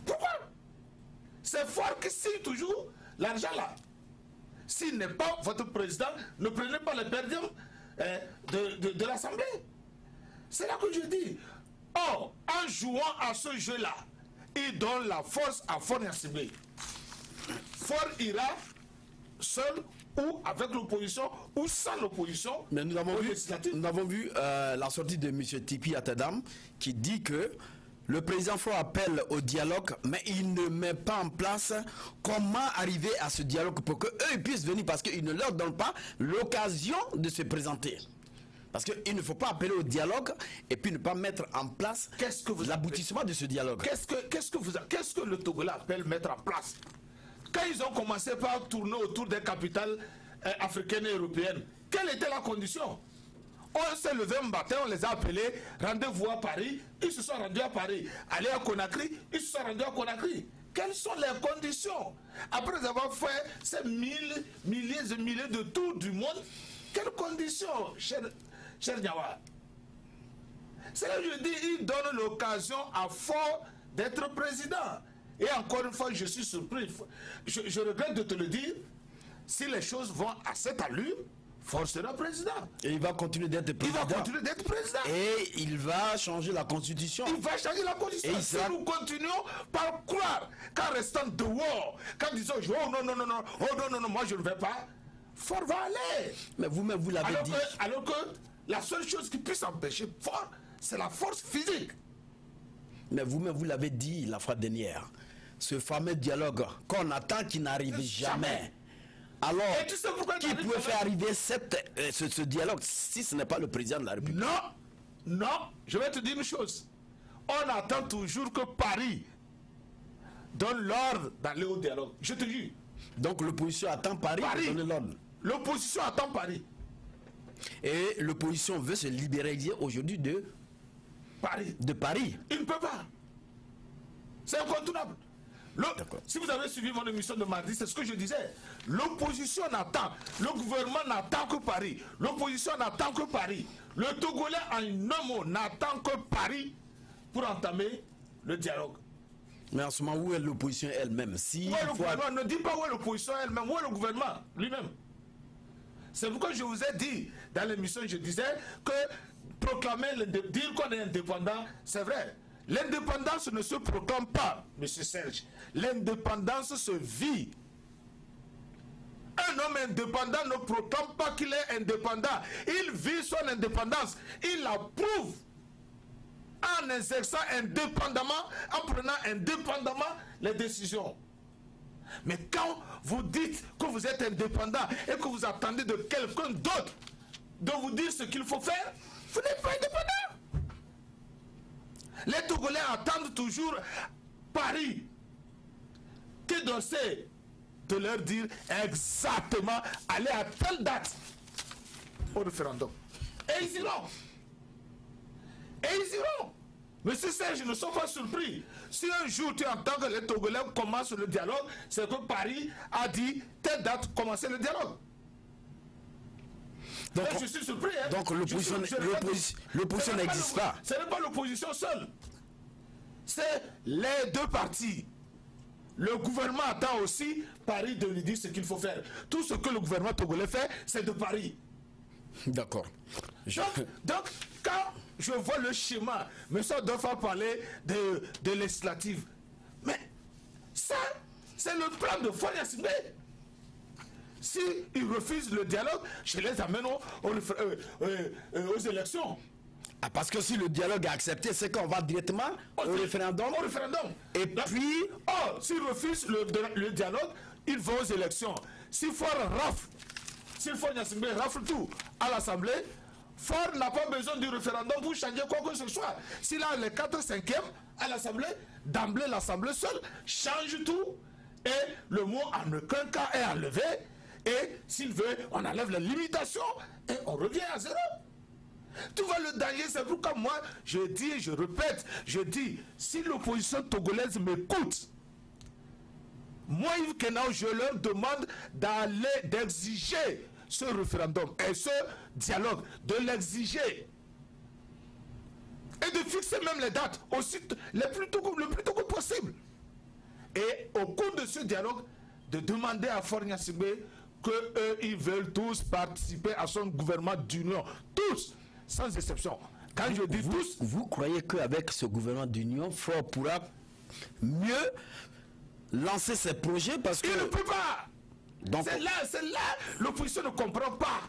Pourquoi? C'est Faure qui signe toujours l'argent là. S'il n'est pas votre président, ne prenez pas les perdièmes de l'Assemblée. C'est là que je dis. Or, en jouant à ce jeu-là, il donne la force à Faure Gnassingbé. Faure ira seul ou avec l'opposition ou sans l'opposition. Mais nous avons vu la sortie de M. Tipi Atadam qui dit que le président Faure appelle au dialogue, mais il ne met pas en place comment arriver à ce dialogue pour qu'eux puissent venir, parce qu'il ne leur donne pas l'occasion de se présenter. Parce qu'il ne faut pas appeler au dialogue et puis ne pas mettre en place l'aboutissement de ce dialogue. Qu'est-ce que le Togolais appelle mettre en place? Quand ils ont commencé par tourner autour des capitales africaines et européennes, quelle était la condition? On s'est levé un matin, on les a appelés, rendez-vous à Paris, ils se sont rendus à Paris. Allez à Conakry, ils se sont rendus à Conakry. Quelles sont les conditions? Après avoir fait ces milliers et milliers de tours du monde, quelles conditions, cher Niawa? C'est là que je dis, il donne l'occasion à Faure d'être président. Et encore une fois, je suis surpris. Je regrette de te le dire. Si les choses vont à cette allure, Faure sera président. Et il va continuer d'être président. Il va continuer d'être président. Et il va changer la constitution. Il va changer la constitution. Et si nous continuons par croire qu'en restant dehors, qu'en disant oh non, non, non, non, oh non, non, non, moi je ne vais pas, Faure va aller. Mais vous-même, vous l'avez dit. Alors que la seule chose qui puisse empêcher Faure, c'est la force physique. Mais vous-même, vous l'avez dit la fois dernière. Ce fameux dialogue qu'on attend qui n'arrive jamais. Alors, tu sais qui pouvait faire arriver ce dialogue si ce n'est pas le président de la République? Non, non, je vais te dire une chose. On attend toujours que Paris donne l'ordre d'aller au dialogue. Je te jure. Donc l'opposition attend Paris pour donner l'ordre. L'opposition attend Paris. Et l'opposition veut se libéraliser aujourd'hui de Paris. Il ne peut pas. C'est incontournable. Si vous avez suivi mon émission de mardi, c'est ce que je disais. L'opposition n'attend, le gouvernement n'attend que Paris. L'opposition n'attend que Paris. Le Togolais, en un mot, n'attend que Paris pour entamer le dialogue. Mais en ce moment, où est l'opposition elle-même? Ne dis pas où est l'opposition elle-même, où est le gouvernement lui-même? C'est pourquoi je vous ai dit, dans l'émission, je disais que dire qu'on est indépendant, c'est vrai. L'indépendance ne se proclame pas, M. Serge. L'indépendance se vit. Un homme indépendant ne proclame pas qu'il est indépendant. Il vit son indépendance. Il la prouve en exerçant indépendamment, en prenant indépendamment les décisions. Mais quand vous dites que vous êtes indépendant et que vous attendez de quelqu'un d'autre de vous dire ce qu'il faut faire, vous n'êtes pas indépendant. Les Togolais attendent toujours Paris. que d'on sait de leur dire exactement aller à telle date au référendum. Et ils iront. Et ils iront. Monsieur Serge, ne sois pas surpris. Si un jour tu entends que les Togolais commencent le dialogue, c'est que Paris a dit telle date commencer le dialogue. Donc, je suis surpris. Hein. Donc l'opposition n'existe pas. Ce n'est pas l'opposition seule. C'est les deux partis. Le gouvernement attend aussi Paris de lui dire ce qu'il faut faire. Tout ce que le gouvernement togolais fait, c'est de Paris. D'accord. Donc, quand je vois le schéma, M. Adolphe a parlé de législative. Mais ça, c'est le plan de Fonia Sibé. S'ils refusent le dialogue, je les amène aux élections. Ah, parce que si le dialogue est accepté, c'est qu'on va directement au référendum. Au référendum. Et puis... Oh, s'ils refusent le dialogue, ils vont aux élections. S'il faut rafle, s'il faut rafle tout à l'Assemblée, Ford n'a pas besoin du référendum pour changer quoi que ce soit. S'il a les 4/5e à l'Assemblée, d'emblée l'Assemblée seule change tout et le mot en aucun cas est enlevé. Et s'il veut, on enlève les limitations et on revient à zéro. Tu vois le danger, c'est pourquoi moi, je dis, je répète, je dis, si l'opposition togolaise m'écoute, moi, Yves Kenao, je leur demande d'exiger ce référendum et ce dialogue, de l'exiger. Et de fixer même les dates, aussi, le plus tôt que possible. Et au cours de ce dialogue, de demander à Fonia Sibé qu'eux, ils veulent tous participer à son gouvernement d'union. Tous, sans exception. Quand je dis tous... Vous croyez qu'avec ce gouvernement d'union, Ford pourra mieux lancer ses projets parce que... Il ne peut pas. C'est là, l'opposition ne comprend pas.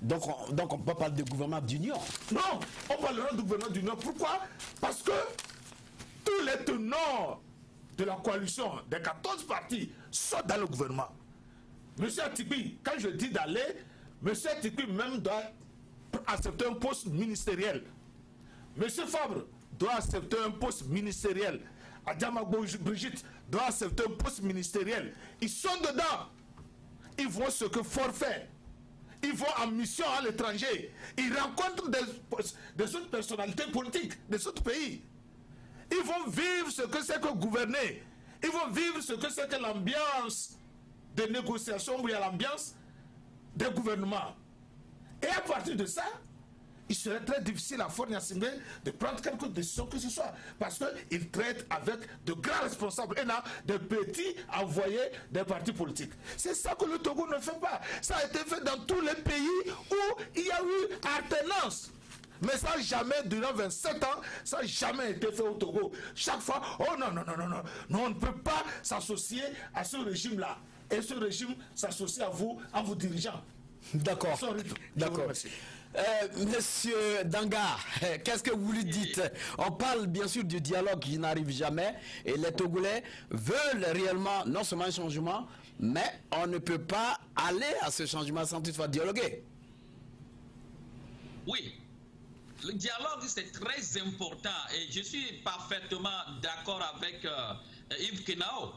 Donc on peut parler de gouvernement d'union. Non, on parlera de gouvernement d'union. Pourquoi? Parce que tous les tenants de la coalition des 14 partis sont dans le gouvernement. Monsieur Atipi, quand je dis d'aller, Monsieur Atipi même doit accepter un poste ministériel. Monsieur Fabre doit accepter un poste ministériel. Adjamagbo Brigitte doit accepter un poste ministériel. Ils sont dedans. Ils voient ce que Ford fait. Ils vont en mission à l'étranger. Ils rencontrent des autres personnalités politiques, des autres pays. Ils vont vivre ce que c'est que gouverner. Ils vont vivre ce que c'est que l'ambiance de négociation, où il y a l'ambiance des gouvernements. Et à partir de ça, il serait très difficile à Fonia Sibé de prendre quelque décision que ce soit. Parce qu'il traite avec de grands responsables et non de petits envoyés des partis politiques. C'est ça que le Togo ne fait pas. Ça a été fait dans tous les pays où il y a eu alternance. Mais ça n'a jamais, durant 27 ans, ça n'a jamais été fait au Togo. Chaque fois, oh non, on ne peut pas s'associer à ce régime-là. Et ce régime s'associe à vous, en vous dirigeant. D'accord. D'accord. Monsieur Danga, qu'est-ce que vous lui dites? On parle bien sûr du dialogue qui n'arrive jamais et les Togolais veulent réellement non seulement un changement, mais on ne peut pas aller à ce changement sans toutefois dialoguer. Oui, le dialogue c'est très important et je suis parfaitement d'accord avec Yves Kenao.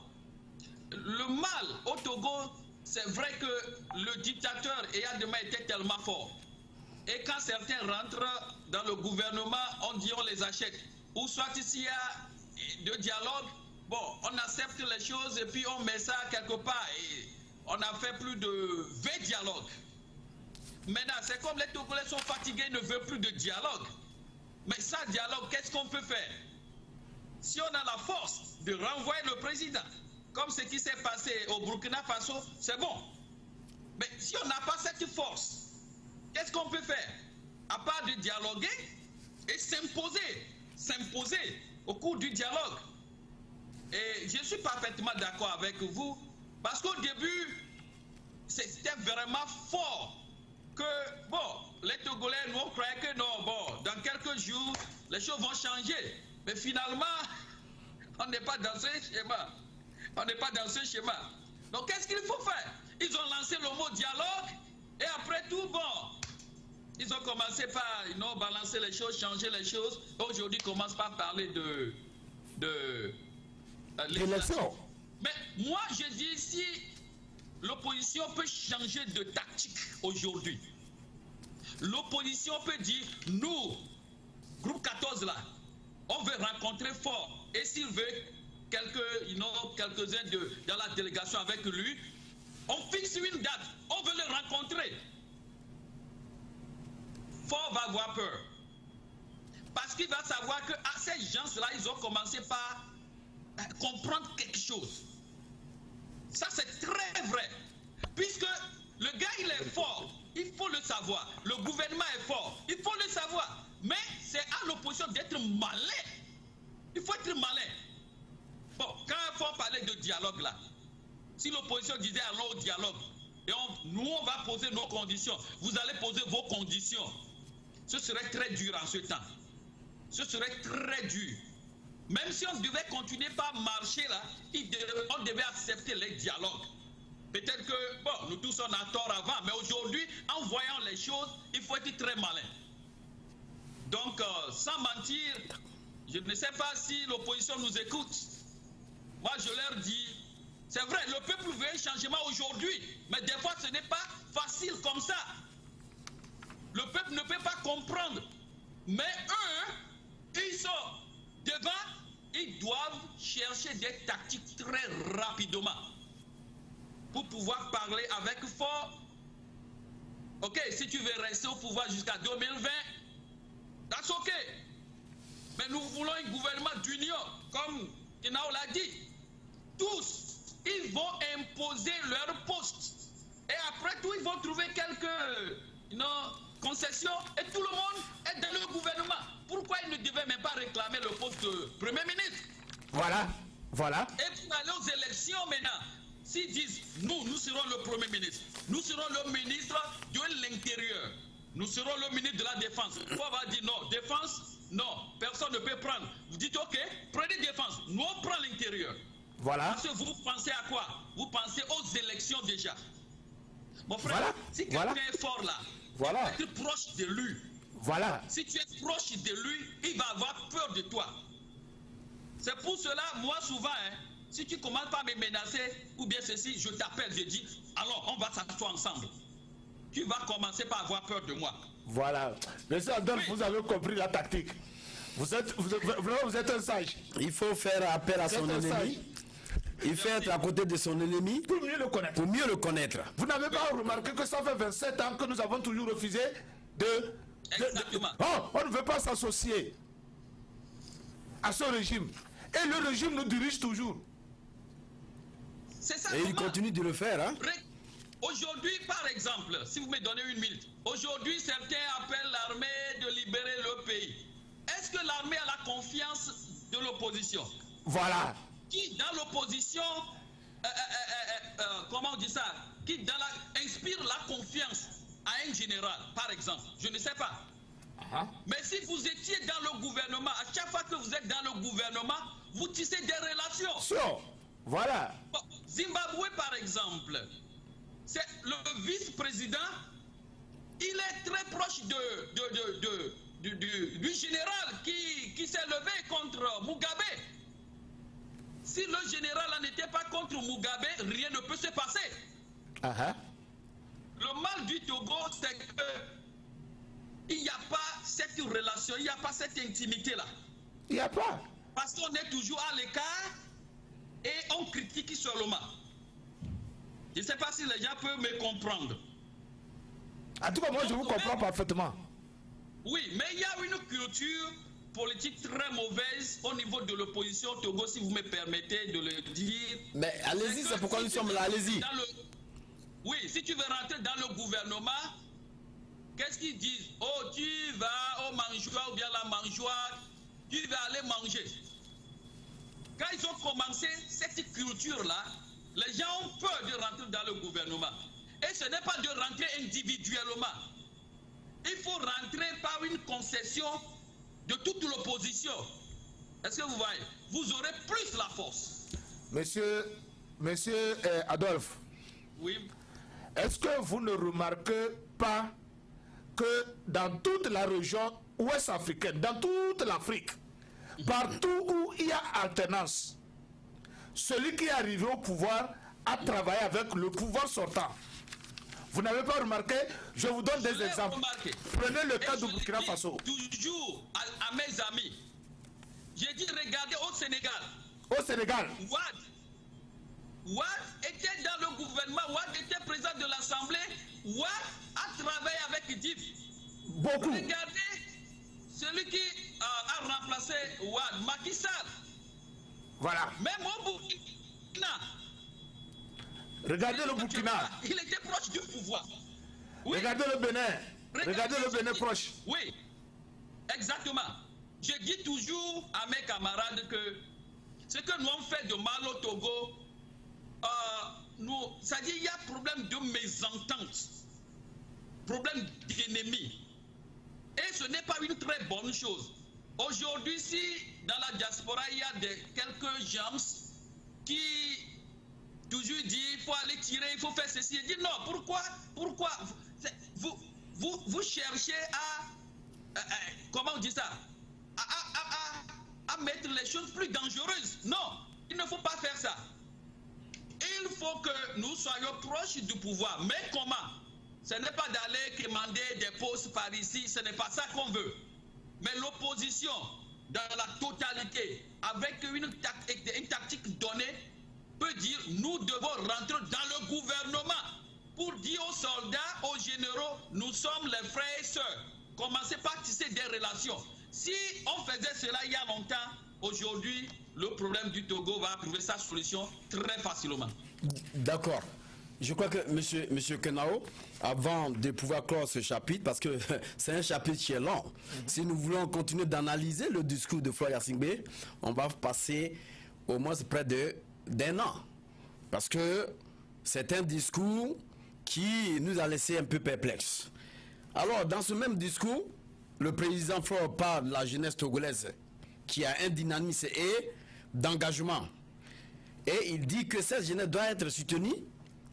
Le mal au Togo, c'est vrai que le dictateur Eyadema était tellement fort. Et quand certains rentrent dans le gouvernement, on dit on les achète. Ou soit s'il y a de dialogue, bon, on accepte les choses et puis on met ça quelque part. Et on a fait plus de 20 dialogues. Maintenant, c'est comme les Togolais sont fatigués, ne veulent plus de dialogue. Mais ça, dialogue, qu'est-ce qu'on peut faire? Si on a la force de renvoyer le président, comme ce qui s'est passé au Burkina Faso, c'est bon. Mais si on n'a pas cette force, qu'est-ce qu'on peut faire? À part de dialoguer et s'imposer au cours du dialogue. Et je suis parfaitement d'accord avec vous, parce qu'au début, c'était vraiment fort que, bon, les Togolais, nous, on croyait que non, bon, dans quelques jours, les choses vont changer. Mais finalement, on n'est pas dans ce schéma. On n'est pas dans ce schéma. Donc, qu'est-ce qu'il faut faire? Ils ont lancé le mot dialogue, et après tout, bon, ils ont commencé par balancer les choses, changer les choses. Aujourd'hui, ils commencent par parler de l'élection. Mais moi, je dis, si l'opposition peut changer de tactique aujourd'hui, l'opposition peut dire, nous, groupe 14 là, on veut rencontrer Fort. Et s'il veut quelques-uns dans la délégation avec lui, on fixe une date, on veut le rencontrer. Fort va avoir peur. Parce qu'il va savoir que ces gens-là, ils ont commencé par comprendre quelque chose. Ça, c'est très vrai. Puisque le gars, il est fort, il faut le savoir. Le gouvernement est fort, il faut le savoir. Mais c'est à l'opposition d'être malin. Il faut être malin. Bon, quand il faut parler de dialogue là, si l'opposition disait allons au dialogue, et nous on va poser nos conditions, vous allez poser vos conditions, ce serait très dur en ce temps. Ce serait très dur. Même si on devait continuer par marcher là, on devait accepter les dialogues. Peut-être que, bon, nous tous on a tort avant, mais aujourd'hui, en voyant les choses, il faut être très malin. Donc, sans mentir, je ne sais pas si l'opposition nous écoute. Moi, je leur dis, c'est vrai, le peuple veut un changement aujourd'hui, mais des fois, ce n'est pas facile comme ça. Le peuple ne peut pas comprendre. Mais eux, ils sont devant, ils doivent chercher des tactiques très rapidement pour pouvoir parler avec Fort. Ok, si tu veux rester au pouvoir jusqu'à 2020, that's ok. Mais nous voulons un gouvernement d'union, comme Kinao l'a dit. Tous, ils vont imposer leur poste. Et après tout, ils vont trouver quelques concessions et tout le monde est dans le gouvernement. Pourquoi ils ne devaient même pas réclamer le poste de Premier ministre? Voilà, voilà. Et pour aller aux élections maintenant, s'ils disent, nous serons le Premier ministre, nous serons le ministre de l'Intérieur, nous serons le ministre de la Défense. Pourquoi on va dire non, défense, non, personne ne peut prendre. Vous dites ok, prenez défense, nous on prend l'intérieur. Voilà. Parce que vous pensez à quoi? Vous pensez aux élections déjà. Mon frère, voilà. Si quelqu'un est fort là, voilà. Tu es proche de lui. Voilà. Si tu es proche de lui, il va avoir peur de toi. C'est pour cela, moi souvent, si tu commences par me menacer ou bien ceci, je t'appelle, je dis, alors on va s'asseoir ensemble. Tu vas commencer par avoir peur de moi. Voilà. Monsieur Adolphe, oui. Vous avez compris la tactique. Vous êtes un sage. Il faut faire appel à son ennemi. Il faut être à côté de son ennemi pour mieux le connaître. Pour mieux le connaître. Vous n'avez pas remarqué que ça fait 27 ans que nous avons toujours refusé Exactement. On ne veut pas s'associer à ce régime. Et le régime nous dirige toujours. C'est ça. Et il continue de le faire. Hein? Aujourd'hui, par exemple, si vous me donnez une minute, aujourd'hui, certains appellent l'armée de libérer le pays. Est-ce que l'armée a la confiance de l'opposition? Voilà. Qui, dans l'opposition, comment on dit ça? Qui, inspire la confiance à un général, par exemple? Je ne sais pas. Mais si vous étiez dans le gouvernement, à chaque fois que vous êtes dans le gouvernement, vous tissez des relations. Sûr. Voilà. Bon, Zimbabwe, par exemple, c'est le vice-président, il est très proche du général qui s'est levé contre Mugabe. Si le général n'était pas contre Mugabe, rien ne peut se passer. Le mal du Togo, c'est qu'il n'y a pas cette relation, il n'y a pas cette intimité-là. Il n'y a pas. Parce qu'on est toujours à l'écart et on critique seulement. Je ne sais pas si les gens peuvent me comprendre. En tout cas, moi, je vous comprends parfaitement. Oui, mais il y a une culture politique très mauvaise au niveau de l'opposition Togo, si vous me permettez de le dire. Mais allez-y, c'est pourquoi nous sommes là, allez-y. Oui, si tu veux rentrer dans le gouvernement, qu'est-ce qu'ils disent? Oh, tu vas au mangeoire ou bien la mangeoire, tu vas aller manger. Quand ils ont commencé cette culture-là, les gens ont peur de rentrer dans le gouvernement. Et ce n'est pas de rentrer individuellement. Il faut rentrer par une concession de toute l'opposition. Est-ce que vous voyez? Vous aurez plus la force. Monsieur Adolphe. Oui. Est-ce que vous ne remarquez pas que dans toute la région ouest africaine, dans toute l'Afrique, partout où il y a alternance, celui qui est arrivé au pouvoir a travaillé avec le pouvoir sortant. Vous n'avez pas remarqué? Je vous donne des exemples. Prenez le cas du Burkina Faso. Toujours à mes amis, j'ai dit regardez au Sénégal. Au Sénégal. Ouad était dans le gouvernement, Ouad était président de l'Assemblée, Ouad a travaillé avec Dif. Beaucoup. Regardez celui qui a remplacé Ouad, Macky Sall. Voilà. Même au Burkina. Regardez le Burkina. Il était proche du pouvoir. Oui. Regardez le Bénin. Regardez le Bénin proche. Oui, exactement. Je dis toujours à mes camarades que ce que nous avons fait de mal au Togo, c'est-à-dire il y a problème de mésentente, problème d'ennemis. Et ce n'est pas une très bonne chose. Aujourd'hui, si dans la diaspora, il y a quelques gens qui toujours disent il faut aller tirer, il faut faire ceci. Je dis non, pourquoi vous cherchez à comment on dit ça, à mettre les choses plus dangereuses. Non, il ne faut pas faire ça. Il faut que nous soyons proches du pouvoir. Mais comment? Ce n'est pas d'aller commander des postes par ici, ce n'est pas ça qu'on veut. Mais l'opposition, dans la totalité, avec une tactique donnée, peut dire nous devons rentrer dans le gouvernement pour dire aux soldats, aux généraux, nous sommes les frères et sœurs. Commencez par tisser des relations. Si on faisait cela il y a longtemps, aujourd'hui, le problème du Togo va trouver sa solution très facilement. D'accord. Je crois que monsieur Kenao, avant de pouvoir clore ce chapitre, parce que c'est un chapitre qui est long, si nous voulons continuer d'analyser le discours de Florent Yassingbe, on va passer au moins près d'un an. Parce que c'est un discours qui nous a laissé un peu perplexes. Alors, dans ce même discours, le président Florent parle de la jeunesse togolaise qui a un dynamisme et d'engagement. Et il dit que cette jeunesse doit être soutenue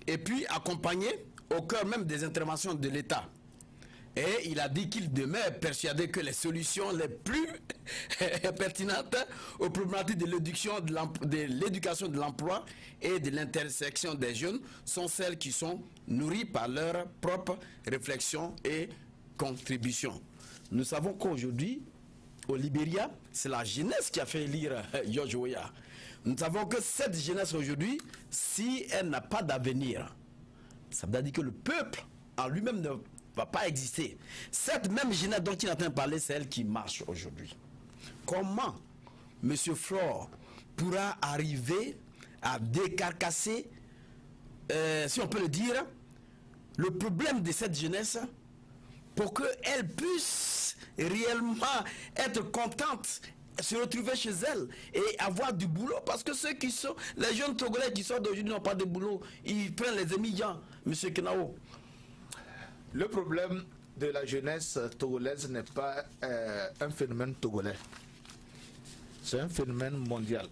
et puis accompagnée au cœur même des interventions de l'État. Et il a dit qu'il demeure persuadé que les solutions les plus pertinentes aux problématiques de l'éducation, de l'emploi et de l'intersection des jeunes sont celles qui sont nourries par leur propre réflexion et contribution. Nous savons qu'aujourd'hui, au Libéria, c'est la jeunesse qui a fait élire George Weah. Nous savons que cette jeunesse aujourd'hui, si elle n'a pas d'avenir, ça veut dire que le peuple en lui-même ne va pas exister. Cette même jeunesse dont il est en train de parler, c'est elle qui marche aujourd'hui. Comment M. Flore pourra arriver à décarcasser, si on peut le dire, le problème de cette jeunesse pour qu'elle puisse réellement être contente, se retrouver chez elle et avoir du boulot? Parce que ceux qui sont, les jeunes Togolais qui sortent d'aujourd'hui n'ont pas de boulot. Ils prennent les émigrants, M. Kenao. Le problème de la jeunesse togolaise n'est pas un phénomène togolais. C'est un phénomène mondial.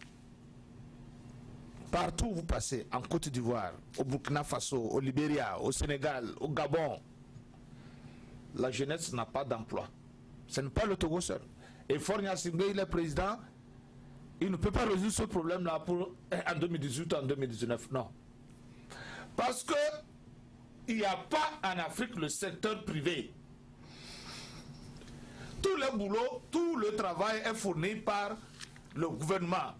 Partout où vous passez, en Côte d'Ivoire, au Burkina Faso, au Libéria, au Sénégal, au Gabon, la jeunesse n'a pas d'emploi. Ce n'est pas le Togo seul. Et Florent Yassingbe, il est président, il ne peut pas résoudre ce problème-là en 2018 ou en 2019. Non. Parce que il n'y a pas en Afrique le secteur privé. Tout le boulot, tout le travail est fourni par le gouvernement.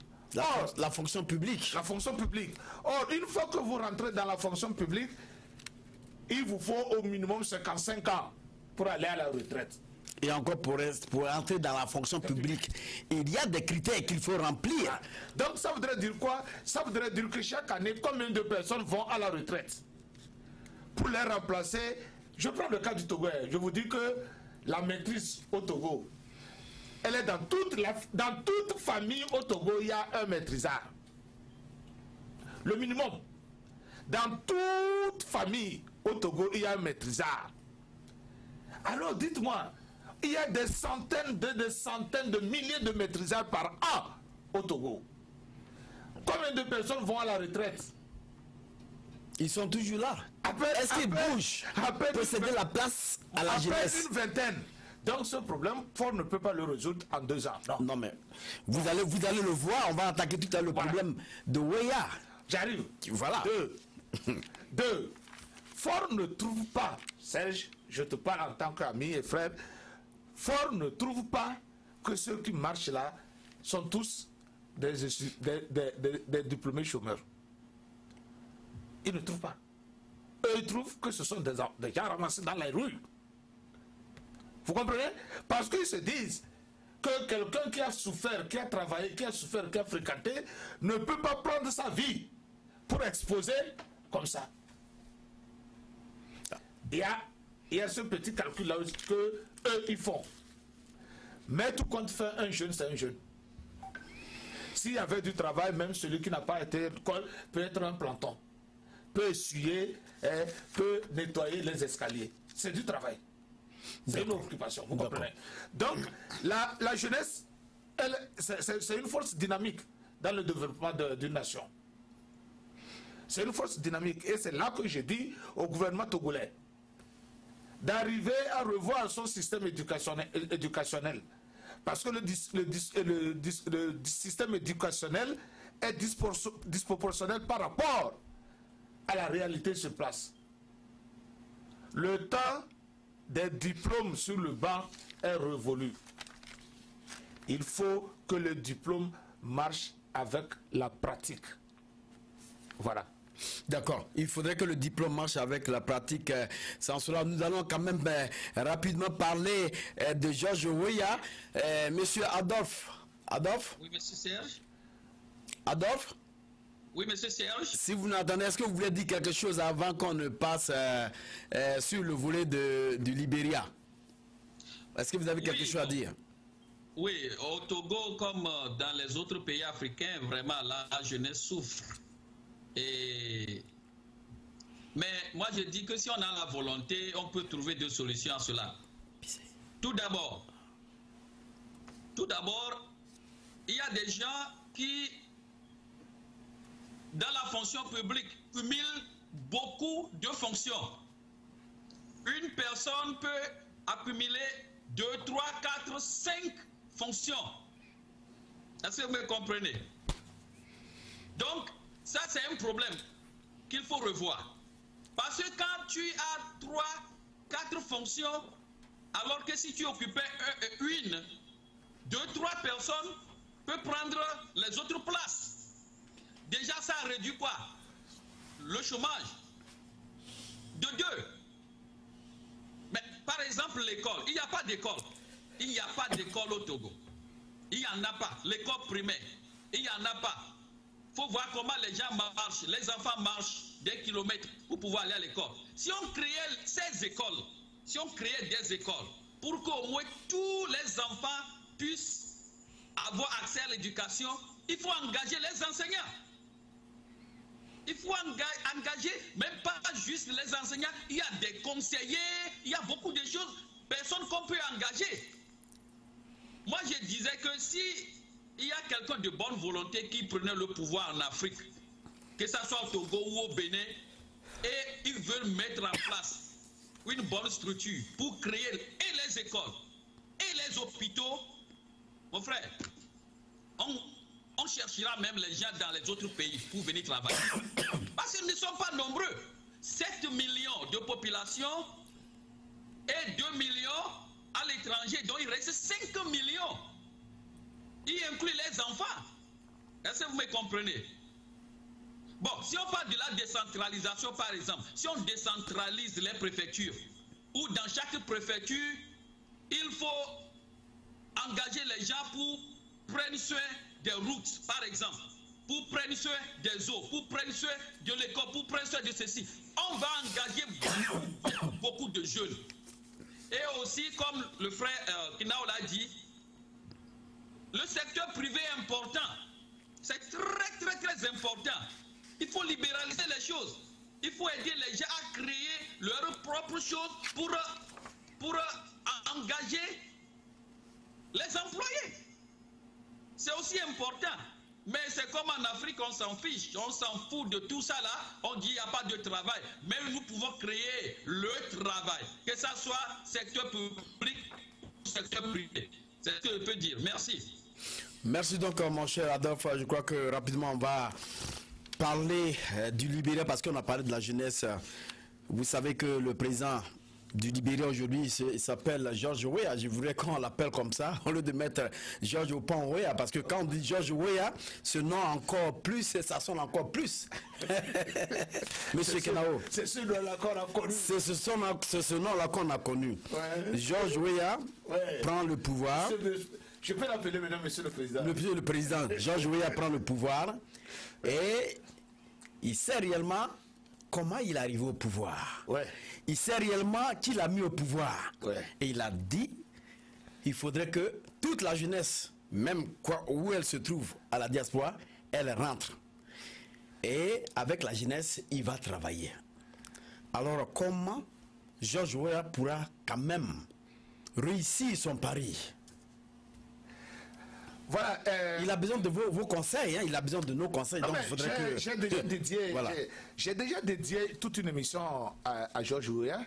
La fonction publique. La fonction publique. Or, une fois que vous rentrez dans la fonction publique, il vous faut au minimum 55 ans pour aller à la retraite. Et encore pour entrer dans la fonction publique, il y a des critères qu'il faut remplir. Donc ça voudrait dire quoi? Ça voudrait dire que chaque année, combien de personnes vont à la retraite? Pour les remplacer, je prends le cas du Togo. Je vous dis que la maîtrise au Togo, elle est dans toute famille au Togo, il y a un maîtrisard. Le minimum. Dans toute famille au Togo, il y a un maîtrisard. Alors dites-moi, il y a des centaines de milliers de maîtrisards par an au Togo. Combien de personnes vont à la retraite? Ils sont toujours là. Est-ce qu'ils bougent pour céder la place à la jeunesse? Une vingtaine. Donc ce problème, Ford ne peut pas le résoudre en 2 ans. Non, Non, mais vous allez le voir, on va attaquer tout à l'heure le problème de Weah. J'arrive. Voilà. 2. Ford ne trouve pas, Serge, je te parle en tant qu'ami et frère, Ford ne trouve pas que ceux qui marchent là sont tous des diplômés chômeurs. Ils ne trouvent pas. Eux, ils trouvent que ce sont des gens ramassés dans les rues. Vous comprenez? Parce qu'ils se disent que quelqu'un qui a souffert, qui a travaillé, qui a souffert, qui a fréquenté, ne peut pas prendre sa vie pour exposer comme ça. Il y a ce petit calcul-là que eux, ils font. Mais tout compte fait, un jeune, c'est un jeune. S'il y avait du travail, même celui qui n'a pas été à l'école peut être un planton, peut essuyer, peut nettoyer les escaliers. C'est du travail. C'est une occupation, vous comprenez? Donc, la jeunesse, c'est une force dynamique dans le développement d'une nation. C'est une force dynamique. Et c'est là que je dis au gouvernement togolais d'arriver à revoir son système éducationnel. Parce que le système éducationnel est disproportionnel par rapport à la réalité sur place. Le temps des diplômes sur le banc est révolu. Il faut que le diplôme marche avec la pratique. Voilà. D'accord. Il faudrait que le diplôme marche avec la pratique. Sans cela, nous allons quand même rapidement parler de George Weah. Monsieur Adolphe. Adolphe? Oui, monsieur Serge. Adolphe? Oui, monsieur Serge. Si vous n'entendez, est-ce que vous voulez dire quelque chose avant qu'on ne passe sur le volet du Libéria? Est-ce que vous avez quelque chose à dire? Oui, au Togo, comme dans les autres pays africains, vraiment, la jeunesse souffre. Mais moi, je dis que si on a la volonté, on peut trouver des solutions à cela. Tout d'abord, il y a des gens qui, dans la fonction publique, cumulent beaucoup de fonctions. Une personne peut accumuler 2, 3, 4, 5 fonctions. Est-ce que vous me comprenez? Donc, ça, c'est un problème qu'il faut revoir. Parce que quand tu as 3, 4 fonctions, alors que si tu occupais une, 2, 3 personnes peuvent prendre les autres places. Déjà, ça réduit quoi? Le chômage. De 2. Mais par exemple, l'école. Il n'y a pas d'école. Il n'y a pas d'école au Togo. Il n'y en a pas. L'école primaire. Il n'y en a pas. Il faut voir comment les gens marchent, les enfants marchent des kilomètres pour pouvoir aller à l'école. Si on créait ces écoles, si on créait des écoles, pour qu'au moins tous les enfants puissent avoir accès à l'éducation, il faut engager les enseignants. Il faut engager, même pas juste les enseignants, il y a des conseillers, il y a beaucoup de choses, personne qu'on peut engager. Moi, je disais que si il y a quelqu'un de bonne volonté qui prenait le pouvoir en Afrique, que ce soit au Togo ou au Bénin, et ils veulent mettre en place une bonne structure pour créer et les écoles et les hôpitaux, mon frère, on cherchera même les gens dans les autres pays pour venir travailler. Parce qu'ils ne sont pas nombreux. 7 millions de population et 2 millions à l'étranger, donc il reste 5 millions. Il inclut les enfants. Est-ce que vous me comprenez? Bon, si on parle de la décentralisation, par exemple, si on décentralise les préfectures, ou dans chaque préfecture, il faut engager les gens pour prendre soin des routes, par exemple, pour prendre soin des eaux, pour prendre soin de l'école, pour prendre soin de ceci. On va engager beaucoup de jeunes. Et aussi, comme le frère Kinao l'a dit, le secteur privé est important. C'est très, très, très important. Il faut libéraliser les choses. Il faut aider les gens à créer leurs propres choses pour engager les employés. C'est aussi important. Mais c'est comme en Afrique, on s'en fiche, on s'en fout de tout ça là. On dit qu'il n'y a pas de travail. Mais nous pouvons créer le travail. Que ce soit secteur public secteur privé. C'est ce que je peux dire. Merci. Merci donc, mon cher Adolphe. Je crois que rapidement, on va parler du Libéria parce qu'on a parlé de la jeunesse. Vous savez que le président du Libéria aujourd'hui, il s'appelle George Weah. Je voudrais qu'on l'appelle comme ça, au lieu de mettre George Opan Weah, parce que quand on dit George Weah, ce nom encore plus, ça sonne encore plus. Monsieur Kenao. C'est ce nom-là qu'on a connu. C'est ce nom-là qu'on a connu. Ouais. George Weah prend le pouvoir. Je peux l'appeler maintenant Monsieur le Président. Le président George Weah prend le pouvoir et il sait réellement comment il est arrivé au pouvoir. Ouais. Il sait réellement qui l'a mis au pouvoir. Ouais. Et il a dit il faudrait que toute la jeunesse, même où elle se trouve à la diaspora, elle rentre. Et avec la jeunesse, il va travailler. Alors comment George Weah pourra quand même réussir son pari? Voilà, il a besoin de vos conseils, hein, il a besoin de nos conseils. Donc il faudrait que... J'ai déjà dédié toute une émission à George Weah.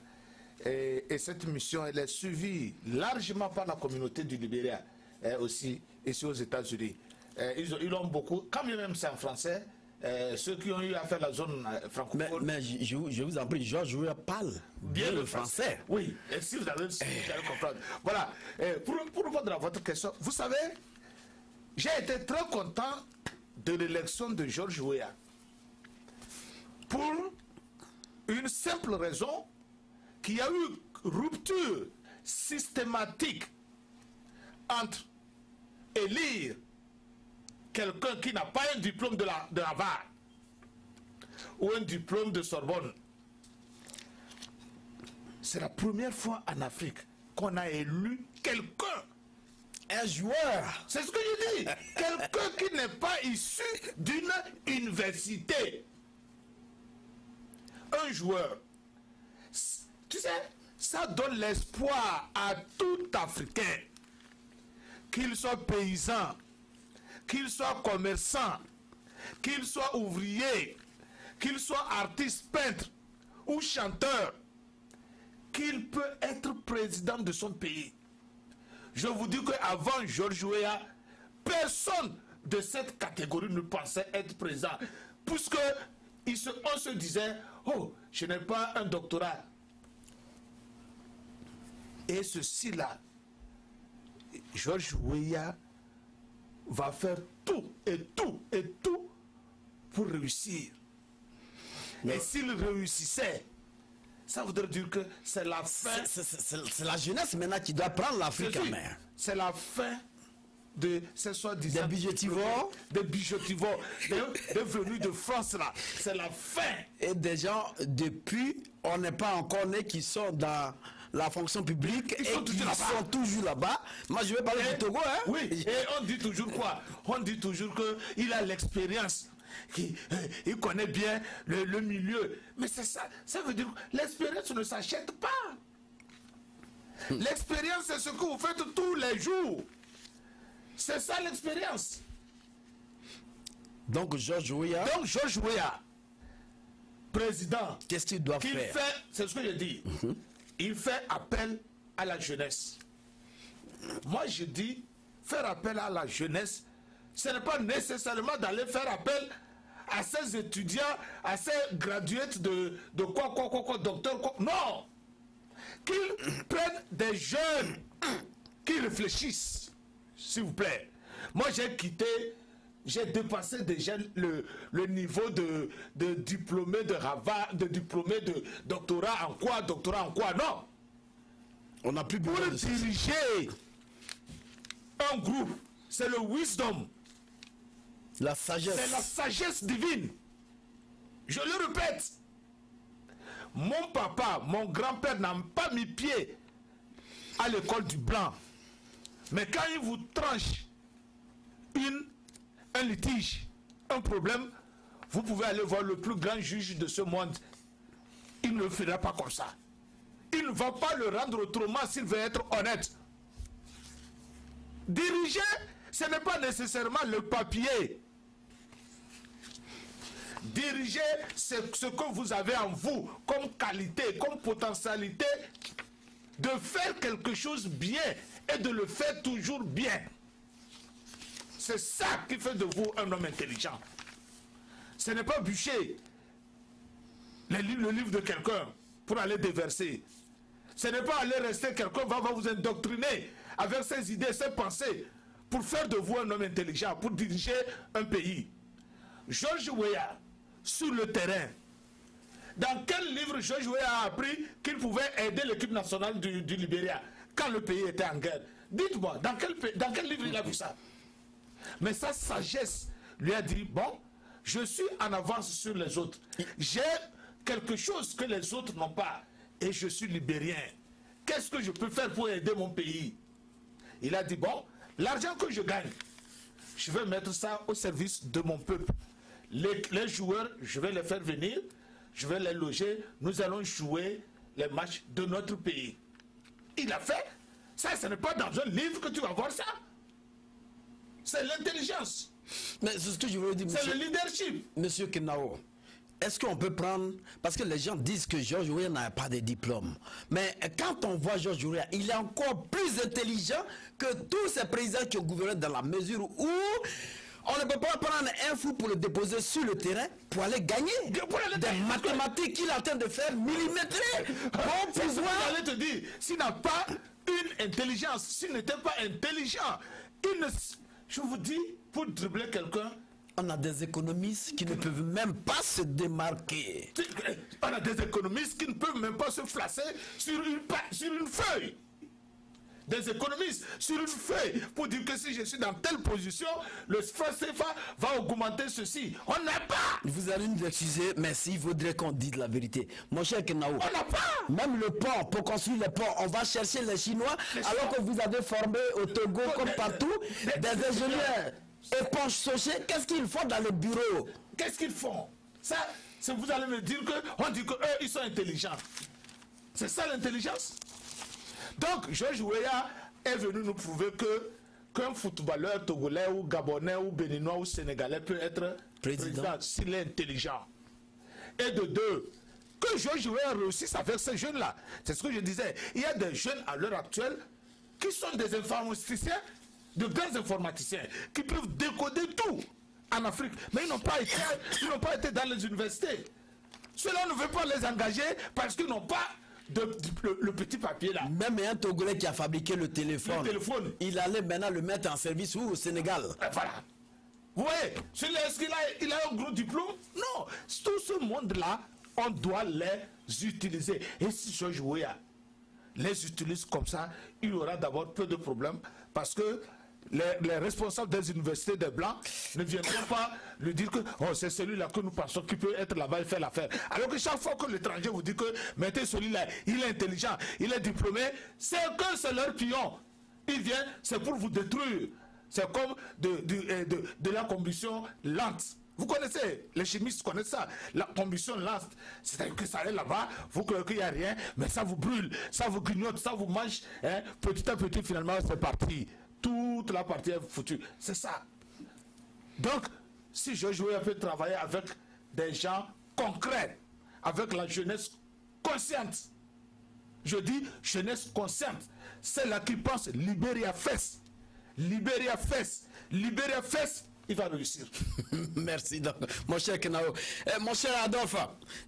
Et cette émission, elle est suivie largement par la communauté du Libéria, aussi, ici aux États-Unis. Ils l'ont beaucoup, quand même c'est en français, ceux qui ont eu à faire la zone francophone. Mais je vous en prie, George Weah parle bien le français. Oui, et si vous allez comprendre. Voilà, pour répondre à votre question, vous savez, j'ai été très content de l'élection de George Weah. Pour une simple raison, qu'il y a eu rupture systématique entre élire quelqu'un qui n'a pas un diplôme de Harvard ou un diplôme de Sorbonne. C'est la première fois en Afrique qu'on a élu quelqu'un. Un joueur. C'est ce que je dis. Quelqu'un qui n'est pas issu d'une université. Un joueur. Tu sais, ça donne l'espoir à tout Africain, qu'il soit paysan, qu'il soit commerçant, qu'il soit ouvrier, qu'il soit artiste peintre ou chanteur, qu'il peut être président de son pays. Je vous dis qu'avant George Weah, personne de cette catégorie ne pensait être président. Puisque on se disait, oh, je n'ai pas un doctorat. Et ceci-là, George Weah va faire tout et tout et tout pour réussir. Mais... Et s'il réussissait, ça voudrait dire que c'est la fin. C'est la jeunesse maintenant qui doit prendre l'Afrique en main. C'est la fin de ces soi-disant des bijotivores, des venus de France là. C'est la fin. Et des gens, depuis, on n'est pas encore nés qui sont dans la fonction publique et qui sont toujours là-bas. Moi, je vais parler du Togo. Hein? Oui, et on dit toujours quoi? On dit toujours qu'il a l'expérience. Il connaît bien le milieu. Mais c'est ça. Ça veut dire que l'expérience ne s'achète pas. L'expérience, c'est ce que vous faites tous les jours. C'est ça l'expérience. Donc George Weah. Président. Qu'est-ce qu'il doit faire? C'est ce que je dis. Il fait appel à la jeunesse. Moi, je dis, faire appel à la jeunesse, ce n'est pas nécessairement d'aller faire appel à ces étudiants, à ces graduates de quoi, docteur, quoi. Non! Qu'ils prennent des jeunes qui réfléchissent, s'il vous plaît. Moi, j'ai dépassé déjà le niveau de diplômé de Harvard, de diplômé de doctorat en quoi, non. On n'a plus besoin de diriger un groupe, c'est le wisdom. La sagesse. C'est la sagesse divine. Je le répète. Mon papa, mon grand-père n'a pas mis pied à l'école du blanc. Mais quand il vous tranche un litige, un problème, vous pouvez aller voir le plus grand juge de ce monde. Il ne le fera pas comme ça. Il ne va pas le rendre autrement s'il veut être honnête. Diriger, ce n'est pas nécessairement le papier. Diriger, c'est ce que vous avez en vous comme qualité, comme potentialité de faire quelque chose bien et de le faire toujours bien. C'est ça qui fait de vous un homme intelligent. Ce n'est pas bûcher le livre de quelqu'un pour aller déverser. Ce n'est pas aller rester, quelqu'un va vous indoctriner avec ses idées, ses pensées, pour faire de vous un homme intelligent, pour diriger un pays. George Weah, sur le terrain, dans quel livre George Weah a appris qu'il pouvait aider l'équipe nationale du Libéria quand le pays était en guerre? Dites-moi, dans quel livre il a vu ça? Mais sa sagesse lui a dit, bon, je suis en avance sur les autres. J'ai quelque chose que les autres n'ont pas. Et je suis libérien. Qu'est-ce que je peux faire pour aider mon pays? Il a dit, bon, l'argent que je gagne, je vais mettre ça au service de mon peuple. Les joueurs, je vais les faire venir, je vais les loger, nous allons jouer les matchs de notre pays. Il a fait. Ça, ce n'est pas dans un livre que tu vas voir ça. C'est l'intelligence. Mais c'est ce que je veux dire. C'est le leadership. Monsieur Kenao, est-ce qu'on peut prendre... Parce que les gens disent que George Weah n'a pas de diplôme. Mais quand on voit George Weah, il est encore plus intelligent que tous ces présidents qui ont gouverné, dans la mesure où on ne peut pas prendre un fou pour le déposer sur le terrain pour aller gagner. Des mathématiques qu'il est en train de faire millimétrées. Bon pouvoir. J'allais te dire, s'il n'a pas une intelligence, s'il n'était pas intelligent, il ne... Je vous dis, pour dribbler quelqu'un, on a des économistes qui ne peuvent même pas se démarquer. On a des économistes qui ne peuvent même pas se placer sur une feuille. Des économistes sur une feuille pour dire que si je suis dans telle position, le franc CFA va augmenter ceci. On n'a pas. Vous allez nous excuser, mais s'il faudrait qu'on dise la vérité. Mon cher Kenao, on n'a pas. Même le pont, pour construire le pont, on va chercher les Chinois, alors que vous avez formé au Togo comme partout des ingénieurs. Éponge Soché, qu'est-ce qu'ils font dans le bureau? Qu'est-ce qu'ils font? Ça, vous allez me dire qu'on dit qu'eux, ils sont intelligents. C'est ça l'intelligence? Donc, George Weah est venu nous prouver qu'un footballeur togolais ou gabonais ou béninois ou sénégalais peut être président s'il est intelligent. Et de deux, que George Weah réussisse avec ces jeunes-là. C'est ce que je disais. Il y a des jeunes à l'heure actuelle qui sont des informaticiens, de grands informaticiens, qui peuvent décoder tout en Afrique. Mais ils n'ont pas été dans les universités. Ceux-là ne veulent pas les engager parce qu'ils n'ont pas le petit papier là. Même un Togolais qui a fabriqué le téléphone, il allait maintenant le mettre en service au Sénégal. Voilà. Vous voyez, est-ce qu'il a un gros diplôme? Non. Tout ce monde-là, on doit les utiliser. Et si George Weah les utilise comme ça, il y aura d'abord peu de problèmes parce que les responsables des universités des Blancs ne viendront pas lui dire que oh, c'est celui-là que nous pensons qui peut être là-bas et faire l'affaire. Alors que chaque fois que l'étranger vous dit que mettez celui-là, il est intelligent, il est diplômé, c'est que c'est leur pion. Il vient, c'est pour vous détruire. C'est comme de la combustion lente. Vous connaissez, les chimistes connaissent ça, la combustion lente. C'est-à-dire que ça allait là-bas, vous croyez qu'il n'y a rien, mais ça vous brûle, ça vous grignote, ça vous mange. Hein, petit à petit, finalement, c'est parti. Toute la partie est foutue. C'est ça. Donc, si George Weah peut travailler avec des gens concrets, avec la jeunesse consciente, je dis jeunesse consciente, c'est là qui pense Libéria Fest. Libéria Fest. Libéria Fest, il va réussir. Merci, donc, mon cher Kenao. Mon cher Adolphe,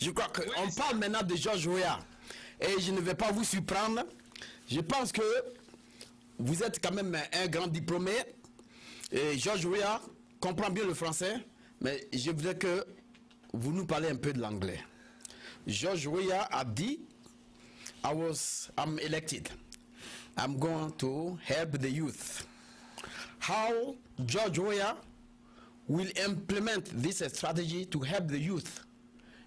je crois qu'on parle maintenant de George Weah. Et je ne vais pas vous surprendre. Je pense que vous êtes quand même un grand diplômé. Et George Weah comprend bien le français, mais je voudrais que vous nous parlez un peu de l'anglais. George Weah a dit, I'm elected. I'm going to help the youth. How George Weah will implement this strategy to help the youth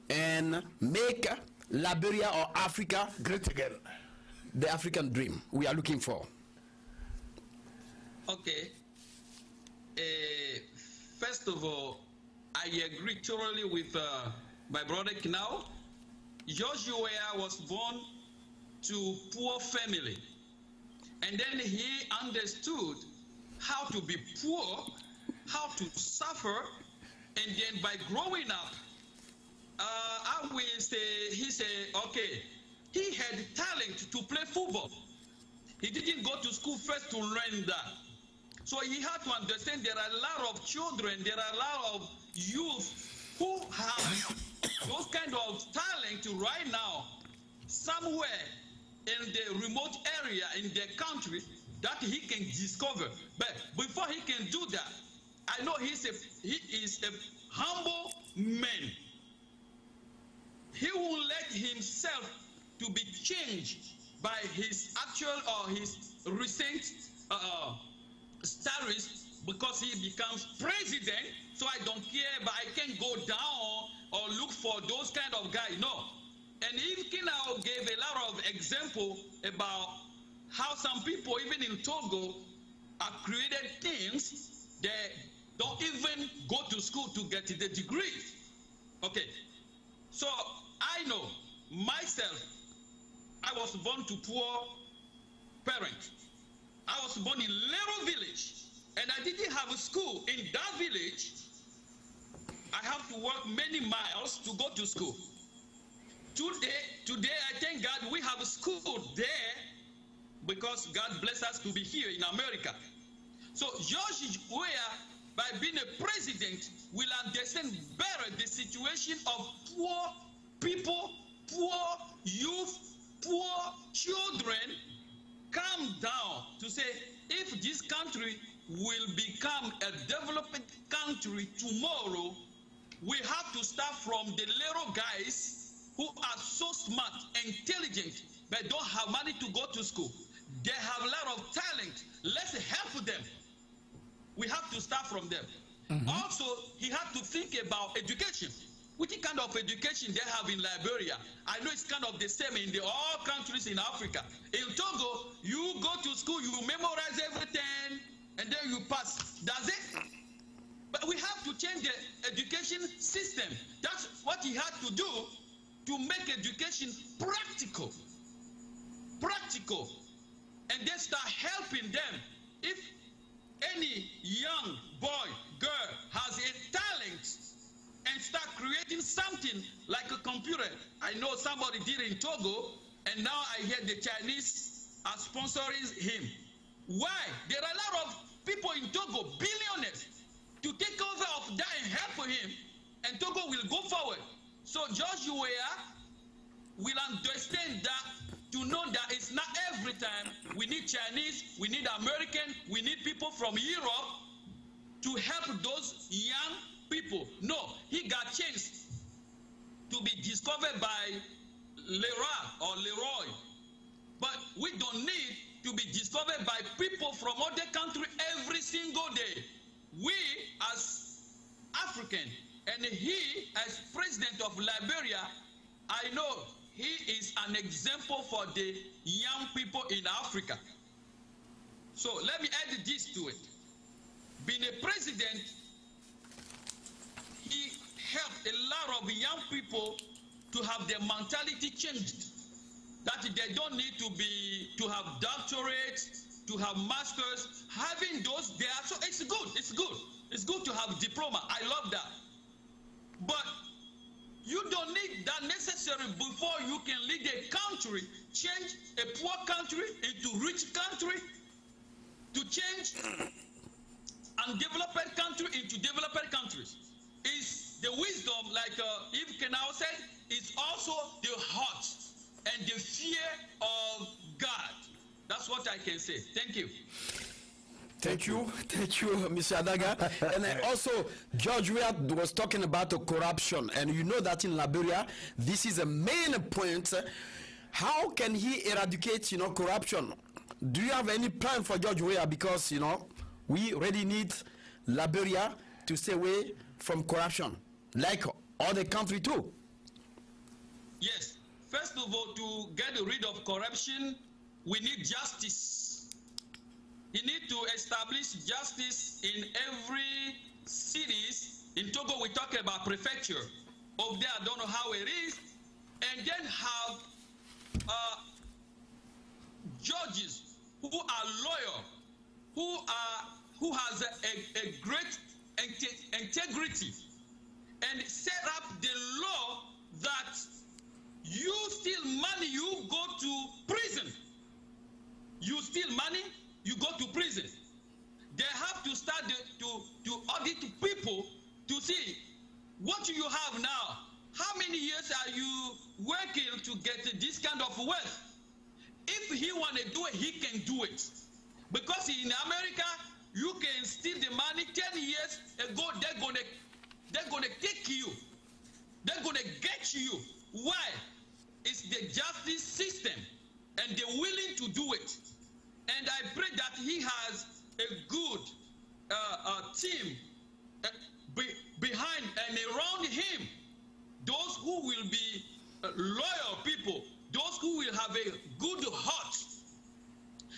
and make Liberia or Africa great again. The African dream we are looking for. Okay. First of all, I agree totally with my brother Kenao. George Weah was born to poor family, and then he understood how to be poor, how to suffer, and then by growing up, I will say, he said, okay, he had talent to play football. He didn't go to school first to learn that. So he had to understand there are a lot of children, there are a lot of youth who have those kind of talent right now somewhere in the remote area in the country that he can discover. But before he can do that, I know he is a humble man. He will let himself to be changed by his actual or his recent status because he becomes president. So I don't care, but I can't go down or look for those kind of guys. No. And Yves Kinao gave a lot of example about how some people, even in Togo, have created things that don't even go to school to get the degree. Okay. So I know myself, I was born to poor parents. I was born in little village, and I didn't have a school in that village. I have to walk many miles to go to school. Today, I thank God we have a school there because God bless us to be here in America. So George Weah, by being a president, will understand better the situation of poor people, poor youth, poor children. Come down to say, if this country will become a developing country tomorrow, we have to start from the little guys who are so smart, intelligent, but don't have money to go to school. They have a lot of talent. Let's help them. We have to start from them. Mm-hmm. Also, he had to think about education. Which kind of education they have in Liberia? I know it's kind of the same in all countries in Africa. In Togo, you go to school, you memorize everything, and then you pass. That's it. But we have to change the education system. That's what he had to do to make education practical. Practical. And then start helping them. If any young boy, girl has a talent and start creating something like a computer. I know somebody did in Togo, and now I hear the Chinese are sponsoring him. Why? There are a lot of people in Togo, billionaires, to take over of that and help him, and Togo will go forward. So George Weah will understand that, to know that it's not every time we need Chinese, we need American, we need people from Europe to help those young people. No, he got chance to be discovered by Leroy. But we don't need to be discovered by people from other countries every single day. We as African and he as president of Liberia, I know he is an example for the young people in Africa. So let me add this to it. Being a president, he helped a lot of young people to have their mentality changed. That they don't need to have doctorates, to have masters. Having those there, so it's good. It's good. It's good to have diploma. I love that. But you don't need that necessary before you can lead a country, change a poor country into rich country, to change undeveloped country into developed countries. Is the wisdom, like Yves Kinao said, is also the heart and the fear of God. That's what I can say. Thank you. Thank you, Mr. Adaga. And also, George Weah was talking about the corruption, and you know that in Liberia, this is a main point. How can he eradicate, corruption? Do you have any plan for George Weah? Because, we really need Liberia to stay away from corruption, like other countries too. Yes. First of all, to get rid of corruption, we need justice. You need to establish justice in every cities. In Togo, we talk about prefecture. Over there, I don't know how it is. And then have judges who are loyal, who has a great integrity, and set up the law that you steal money, you go to prison. You steal money, you go to prison. They have to start to audit people to see what you have now. How many years are you working to get this kind of wealth? If he want to do it, he can do it. Because in America, you can steal the money 10 years ago, they're gonna take you. They're gonna get you. Why? It's the justice system, and they're willing to do it. And I pray that he has a good team behind and around him. Those who will be loyal people, those who will have a good heart,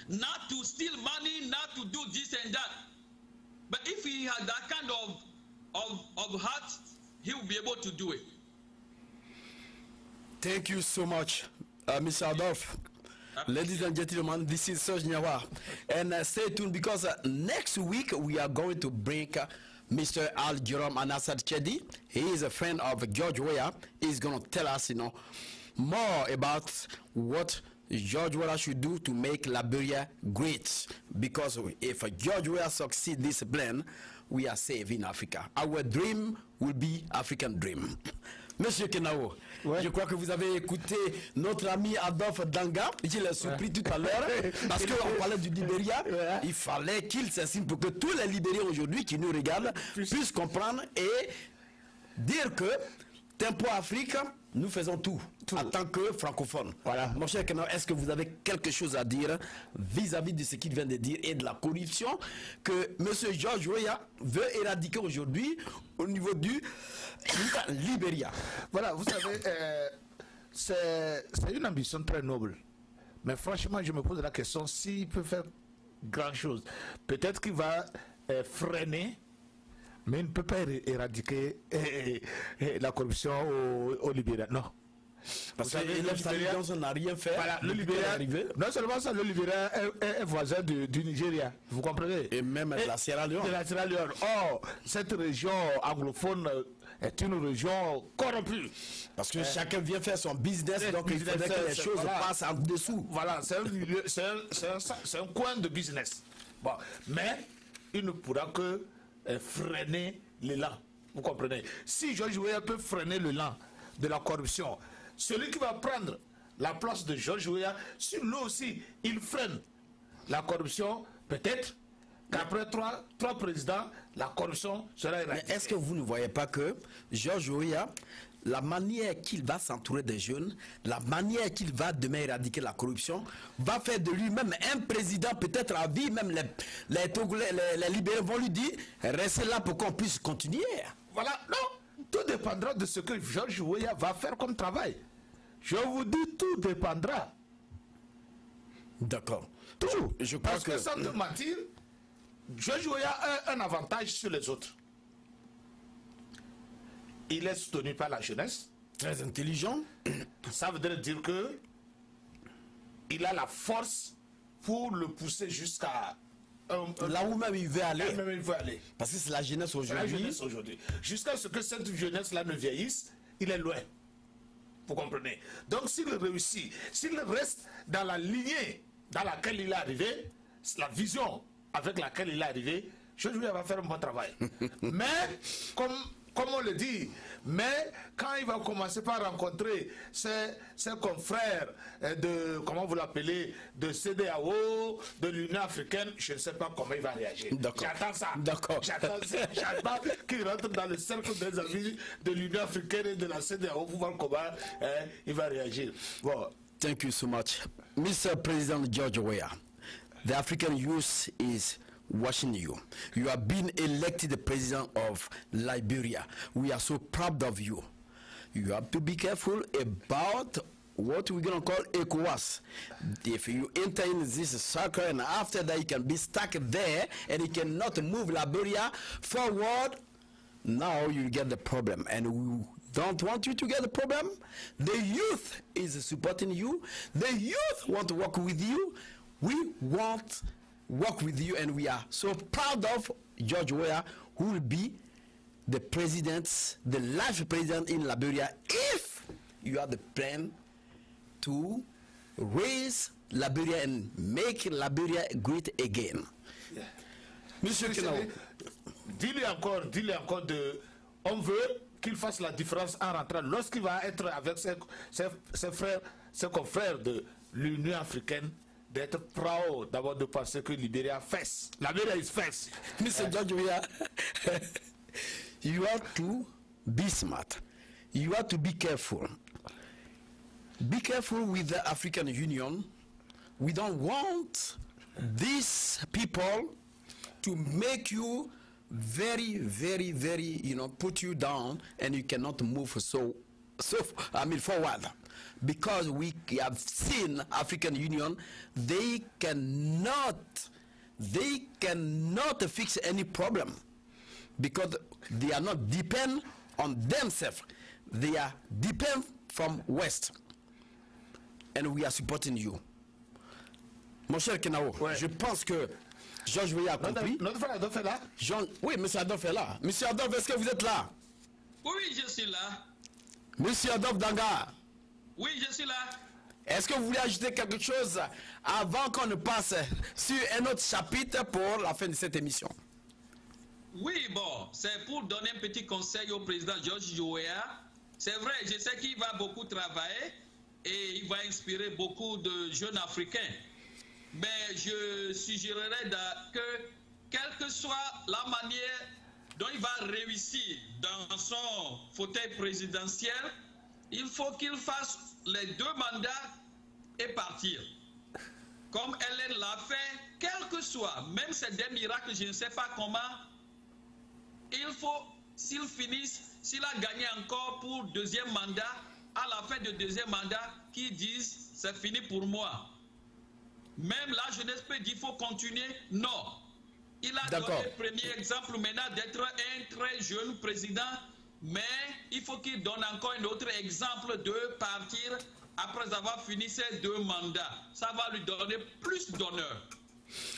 not to steal money, not to do this and that. But if he has that kind of heart, he will be able to do it. Thank you so much, Mr. Adolphe. Ladies and gentlemen, this is Serge Nyawa. And stay tuned because next week we are going to bring Mr. Al Jerome Anassad Chedi. He is a friend of George Weah. He's going to tell us, more about what George Weah should do to make Liberia great. Because if George Weah succeeds this plan, we are safe in Africa. Our dream will be African dream. Monsieur Kenao, ouais. Je crois que vous avez écouté notre ami Adolphe Danga, je l'ai surpris tout à l'heure, parce qu'on parlait du Libéria, il fallait qu'il s'assigne pour que tous les Libériens aujourd'hui qui nous regardent puissent comprendre et dire que Tempo Afrique, nous faisons tout en tant que francophones. Voilà. Mon cher Kenao, est-ce que vous avez quelque chose à dire vis-à-vis de ce qu'il vient de dire et de la corruption que M. George Weah veut éradiquer aujourd'hui au niveau du Libéria? Voilà, vous savez, c'est une ambition très noble. Mais franchement, je me pose la question s'il peut faire grand-chose. Peut-être qu'il va freiner, mais il ne peut pas éradiquer la corruption au Libéria. Non. Parce que l'État n'a rien fait. Voilà, le Libéria, non seulement ça, le Libéria est voisin du Nigeria. Vous comprenez? Et même de la Sierra Leone. De la Sierra Leone. Or, cette région anglophone est une région corrompue. Parce que chacun vient faire son business, donc il faudrait que les choses passent en dessous. Voilà, c'est un coin de business. Bon, mais il ne pourra que freiner l'élan. Vous comprenez? Si George Weah peut freiner l'élan de la corruption, celui qui va prendre la place de George Weah, si lui aussi il freine la corruption, peut-être qu'après trois présidents, la corruption sera éradiquée. Mais est-ce que vous ne voyez pas que George Weah, la manière qu'il va s'entourer des jeunes, la manière qu'il va demain éradiquer la corruption, va faire de lui-même un président peut-être à vie, même les libéraux vont lui dire, restez là pour qu'on puisse continuer. Voilà, non, tout dépendra de ce que George Weah va faire comme travail. Je vous dis, tout dépendra. D'accord. Tout. Je pense que sans te mentir, George Weah a un avantage sur les autres. Il est soutenu par la jeunesse. Très intelligent. Ça veut dire que il a la force pour le pousser jusqu'à là où même il veut aller. Là où il veut aller. Parce que c'est la jeunesse aujourd'hui. Jusqu'à ce que cette jeunesse-là ne vieillisse, il est loin. Vous comprenez? Donc s'il réussit, s'il reste dans la lignée dans laquelle il est arrivé, la vision avec laquelle il est arrivé, je lui va faire un bon travail. Mais comme on le dit, mais quand il va commencer par rencontrer ses confrères de, comment vous l'appelez, de CEDEAO, de l'Union africaine, je ne sais pas comment il va réagir. J'attends ça. D'accord. J'attends qu'il rentre dans le cercle des amis de l'Union africaine et de la CEDEAO pour voir comment il va réagir. Bon. Thank you so much. Mr. President George Weah, the African youth is watching you. You have been elected the president of Liberia. We are so proud of you. You have to be careful about what we're going to call ECOWAS. If you enter in this circle and after that you can be stuck there and you cannot move Liberia forward, now you get the problem. And we don't want you to get the problem. The youth is supporting you. The youth want to work with you. We want work with you, and we are so proud of George Weah, who will be the president, the life president in Liberia, if you have the plan to raise Liberia and make Liberia great again. Yeah. Monsieur Kenao. Dis-lui encore on veut qu'il fasse la différence en rentrant. Lorsqu'il va être avec ses frères, ses confrères de l'Union africaine, d'être proud d'abord de penser que Liberia fesse. Liberia is fesse. Mr. George Weah, you have to be smart. You have to be careful. Be careful with the African Union. We don't want these people to make you very, very, very, put you down and you cannot move forward. Because we have seen African Union, they cannot fix any problem because they are not depend on themselves. They are depend from West. And we are supporting you. Mon cher Kenao, je pense que Georges Weah a compris. Notre frère Adolphe est là? Oui, monsieur Adolphe est là. Monsieur Adolphe, est-ce que vous êtes là? Oui, je suis là. Monsieur Adolphe Danga. Oui, je suis là. Est-ce que vous voulez ajouter quelque chose avant qu'on ne passe sur un autre chapitre pour la fin de cette émission? Oui, bon, c'est pour donner un petit conseil au président Georges Weah. C'est vrai, je sais qu'il va beaucoup travailler et il va inspirer beaucoup de jeunes Africains. Mais je suggérerais que, quelle que soit la manière dont il va réussir dans son fauteuil présidentiel, il faut qu'il fasse les 2 mandats et partir. Comme Hélène l'a fait, quel que soit, même c'est des miracles, je ne sais pas comment, il faut, s'il finisse, s'il a gagné encore pour 2e mandat, à la fin du 2e mandat, qu'ils disent c'est fini pour moi. Même la jeunesse peut dire qu'il faut continuer. Non. Il a donné le premier exemple maintenant d'être un très jeune président, mais il faut qu'il donne encore un autre exemple de partir après avoir fini ses 2 mandats. Ça va lui donner plus d'honneur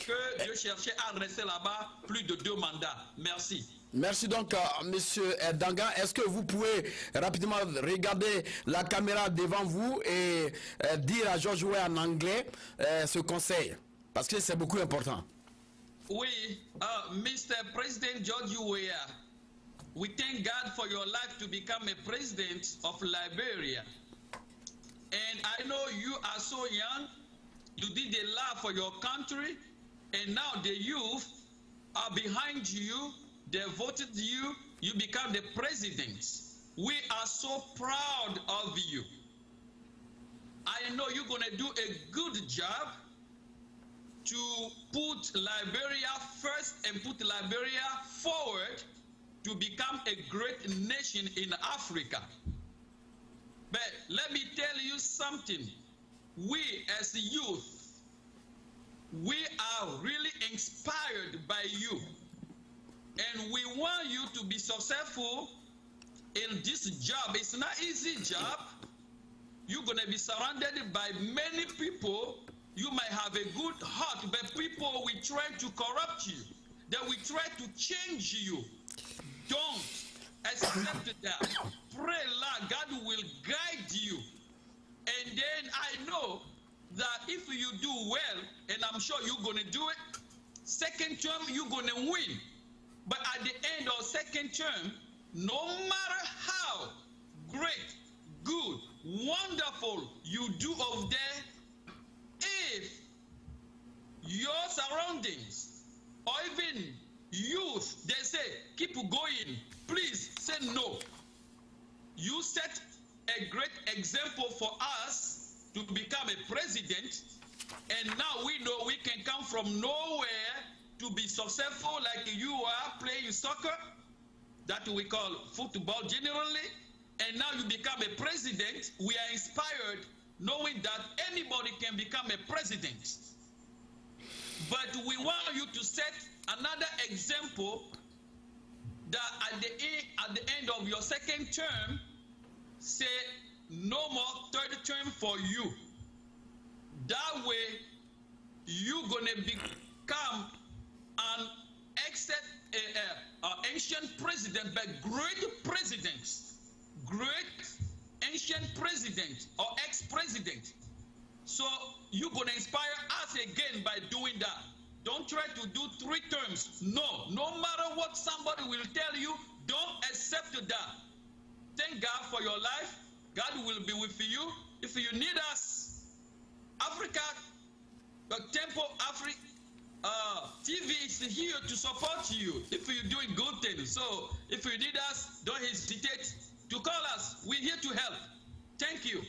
que de chercher à rester là-bas plus de 2 mandats. Merci. Merci donc, monsieur Danga. Est-ce que vous pouvez rapidement regarder la caméra devant vous et dire à Georges Weah en anglais ce conseil? Parce que c'est beaucoup important. Oui, Mr. President George Weah, we thank God for your life to become a president of Liberia. And I know you are so young, you did a lot for your country, and now the youth are behind you. They voted you, you become the president. We are so proud of you. I know you're going to do a good job to put Liberia first and put Liberia forward to become a great nation in Africa. But let me tell you something. We as youth, we are really inspired by you. And we want you to be successful in this job. It's not an easy job. You're going to be surrounded by many people. You might have a good heart, but people will try to corrupt you. They will try to change you. Don't accept that. Pray, Lord, God will guide you. And then I know that if you do well, and I'm sure you're going to do it, second term, you're going to win. But at the end of second term, no matter how great, good, wonderful you do over there, if your surroundings or even youth, they say, keep going, please say no. You set a great example for us to become a president, and now we know we can come from nowhere to be successful like you are playing soccer, that we call football generally, and now you become a president. We are inspired knowing that anybody can become a president. But we want you to set another example that at the end of your second term, say no more third term for you. That way, you're going to become an ancient president, but great presidents, great ancient president or ex-president. So you're going to try to do 3 terms. No, no matter what somebody will tell you, don't accept that. Thank God for your life. God will be with you. If you need us, Africa, the Temple Africa TV is here to support you if you're doing good things. So if you need us, don't hesitate to call us. We're here to help. Thank you.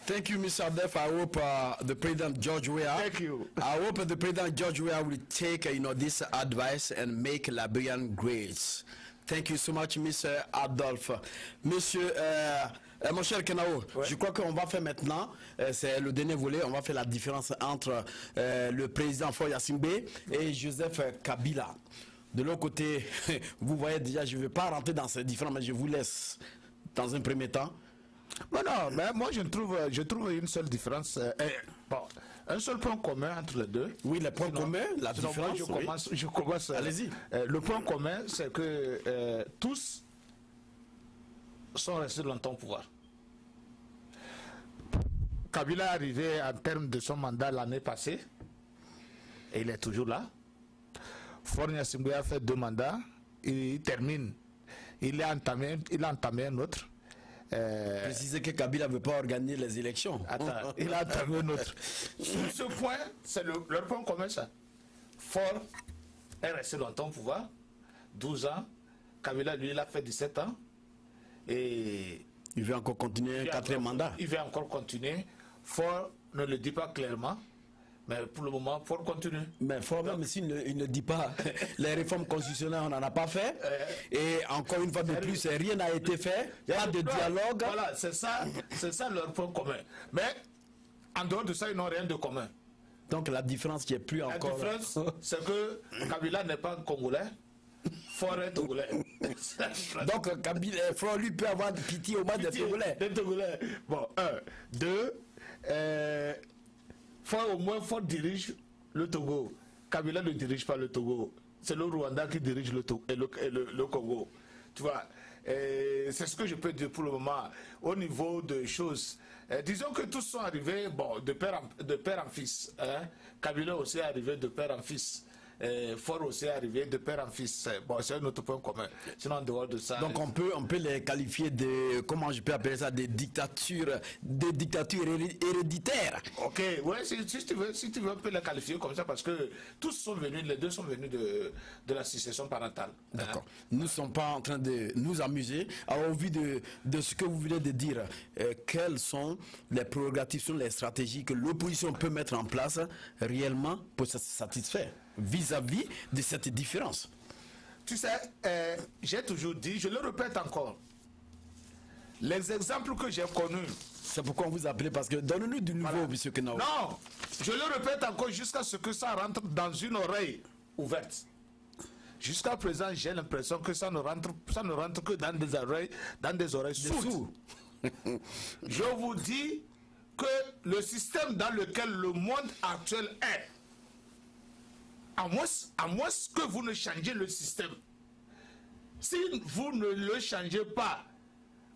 Thank you, Mr. Def. I hope the President George Weah. Thank you. I hope the President George Weah will take this advice and make Liberian great. Thank you so much, Mr. Adolphe. Monsieur, mon cher Kenao, je crois qu'on va faire maintenant, c'est le dernier volet, on va faire la différence entre le président Faure Gnassingbé et Joseph Kabila. De l'autre côté, vous voyez déjà, je ne vais pas rentrer dans ces différences, mais je vous laisse dans un premier temps. Bon, non, mais moi je trouve une seule différence. Bon, un seul point commun entre les deux. Oui, le point commun, la différence. Je commence. Allez-y. Le point commun, c'est que tous sont restés longtemps au pouvoir. Kabila est arrivé en termes de son mandat l'année passée et il est toujours là. Faure Gnassingbé a fait 2 mandats, il termine. Il a entamé un autre. Précisez que Kabila ne veut pas organiser les élections. Attends, il a entamé un autre. Sur ce point, c'est leur point commun, ça. Faure est resté longtemps au pouvoir, 12 ans. Kabila, lui, il a fait 17 ans. Et il veut encore continuer un 4e mandat. Il veut encore continuer. Faure ne le dit pas clairement. Mais pour le moment, Faure continue. Mais Faure, même s'il ne dit pas, les réformes constitutionnelles, on n'en a pas fait. Et encore une fois de plus, rien n'a été fait. Pas de dialogue. Voilà, c'est ça leur point commun. Mais en dehors de ça, ils n'ont rien de commun. Donc la différence qui est plus encore... La différence, c'est que Kabila n'est pas congolais. Faure est togolais. Donc Kabila, Faure, lui, peut avoir pitié au moins des Togolais. Des Togolais. Bon, 1. 2. Au moins, Faure dirige le Togo. Kabila ne dirige pas le Togo. C'est le Rwanda qui dirige le Togo et le Congo. Tu vois, c'est ce que je peux dire pour le moment. Au niveau de choses, disons que tous sont arrivés de père en fils. Hein? Kabila aussi est arrivé de père en fils. Faure aussi est arrivé de père en fils. Bon, c'est un autre point commun. Sinon, en dehors de ça... Donc, on peut les qualifier de... Comment je peux appeler ça? Des dictatures héréditaires. Ok, ouais, si tu veux, on peut les qualifier comme ça parce que les deux sont venus de la succession parentale. D'accord. Nous ne sommes pas en train de nous amuser. Alors, au vu de ce que vous venez de dire, quelles sont les prérogatives, les stratégies que l'opposition peut mettre en place réellement pour se satisfaire vis-à-vis de cette différence? Tu sais, j'ai toujours dit, je le répète encore, les exemples que j'ai connus... C'est pourquoi on vous appelait, parce que donne-nous du nouveau, voilà. Monsieur Kenao. Non, je le répète encore jusqu'à ce que ça rentre dans une oreille ouverte. Jusqu'à présent, j'ai l'impression que ça ne rentre que dans des oreilles sourdes. Je vous dis que le système dans lequel le monde actuel est, à moins que vous ne changez le système. Si vous ne le changez pas,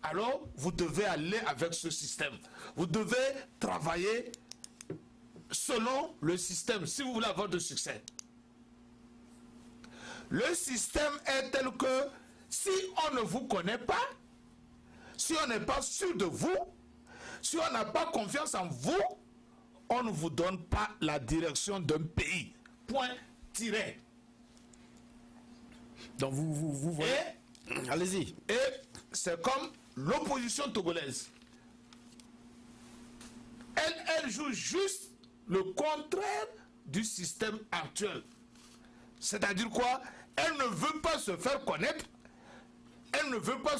alors vous devez aller avec ce système. Vous devez travailler selon le système si vous voulez avoir de succès. Le système est tel que si on ne vous connaît pas, si on n'est pas sûr de vous, si on n'a pas confiance en vous, on ne vous donne pas la direction d'un pays. Point. Tiré. Donc vous voyez. Allez-y. Et c'est comme l'opposition togolaise. Elle joue juste le contraire du système actuel. C'est-à-dire quoi? Elle ne veut pas se faire connaître. Elle ne veut pas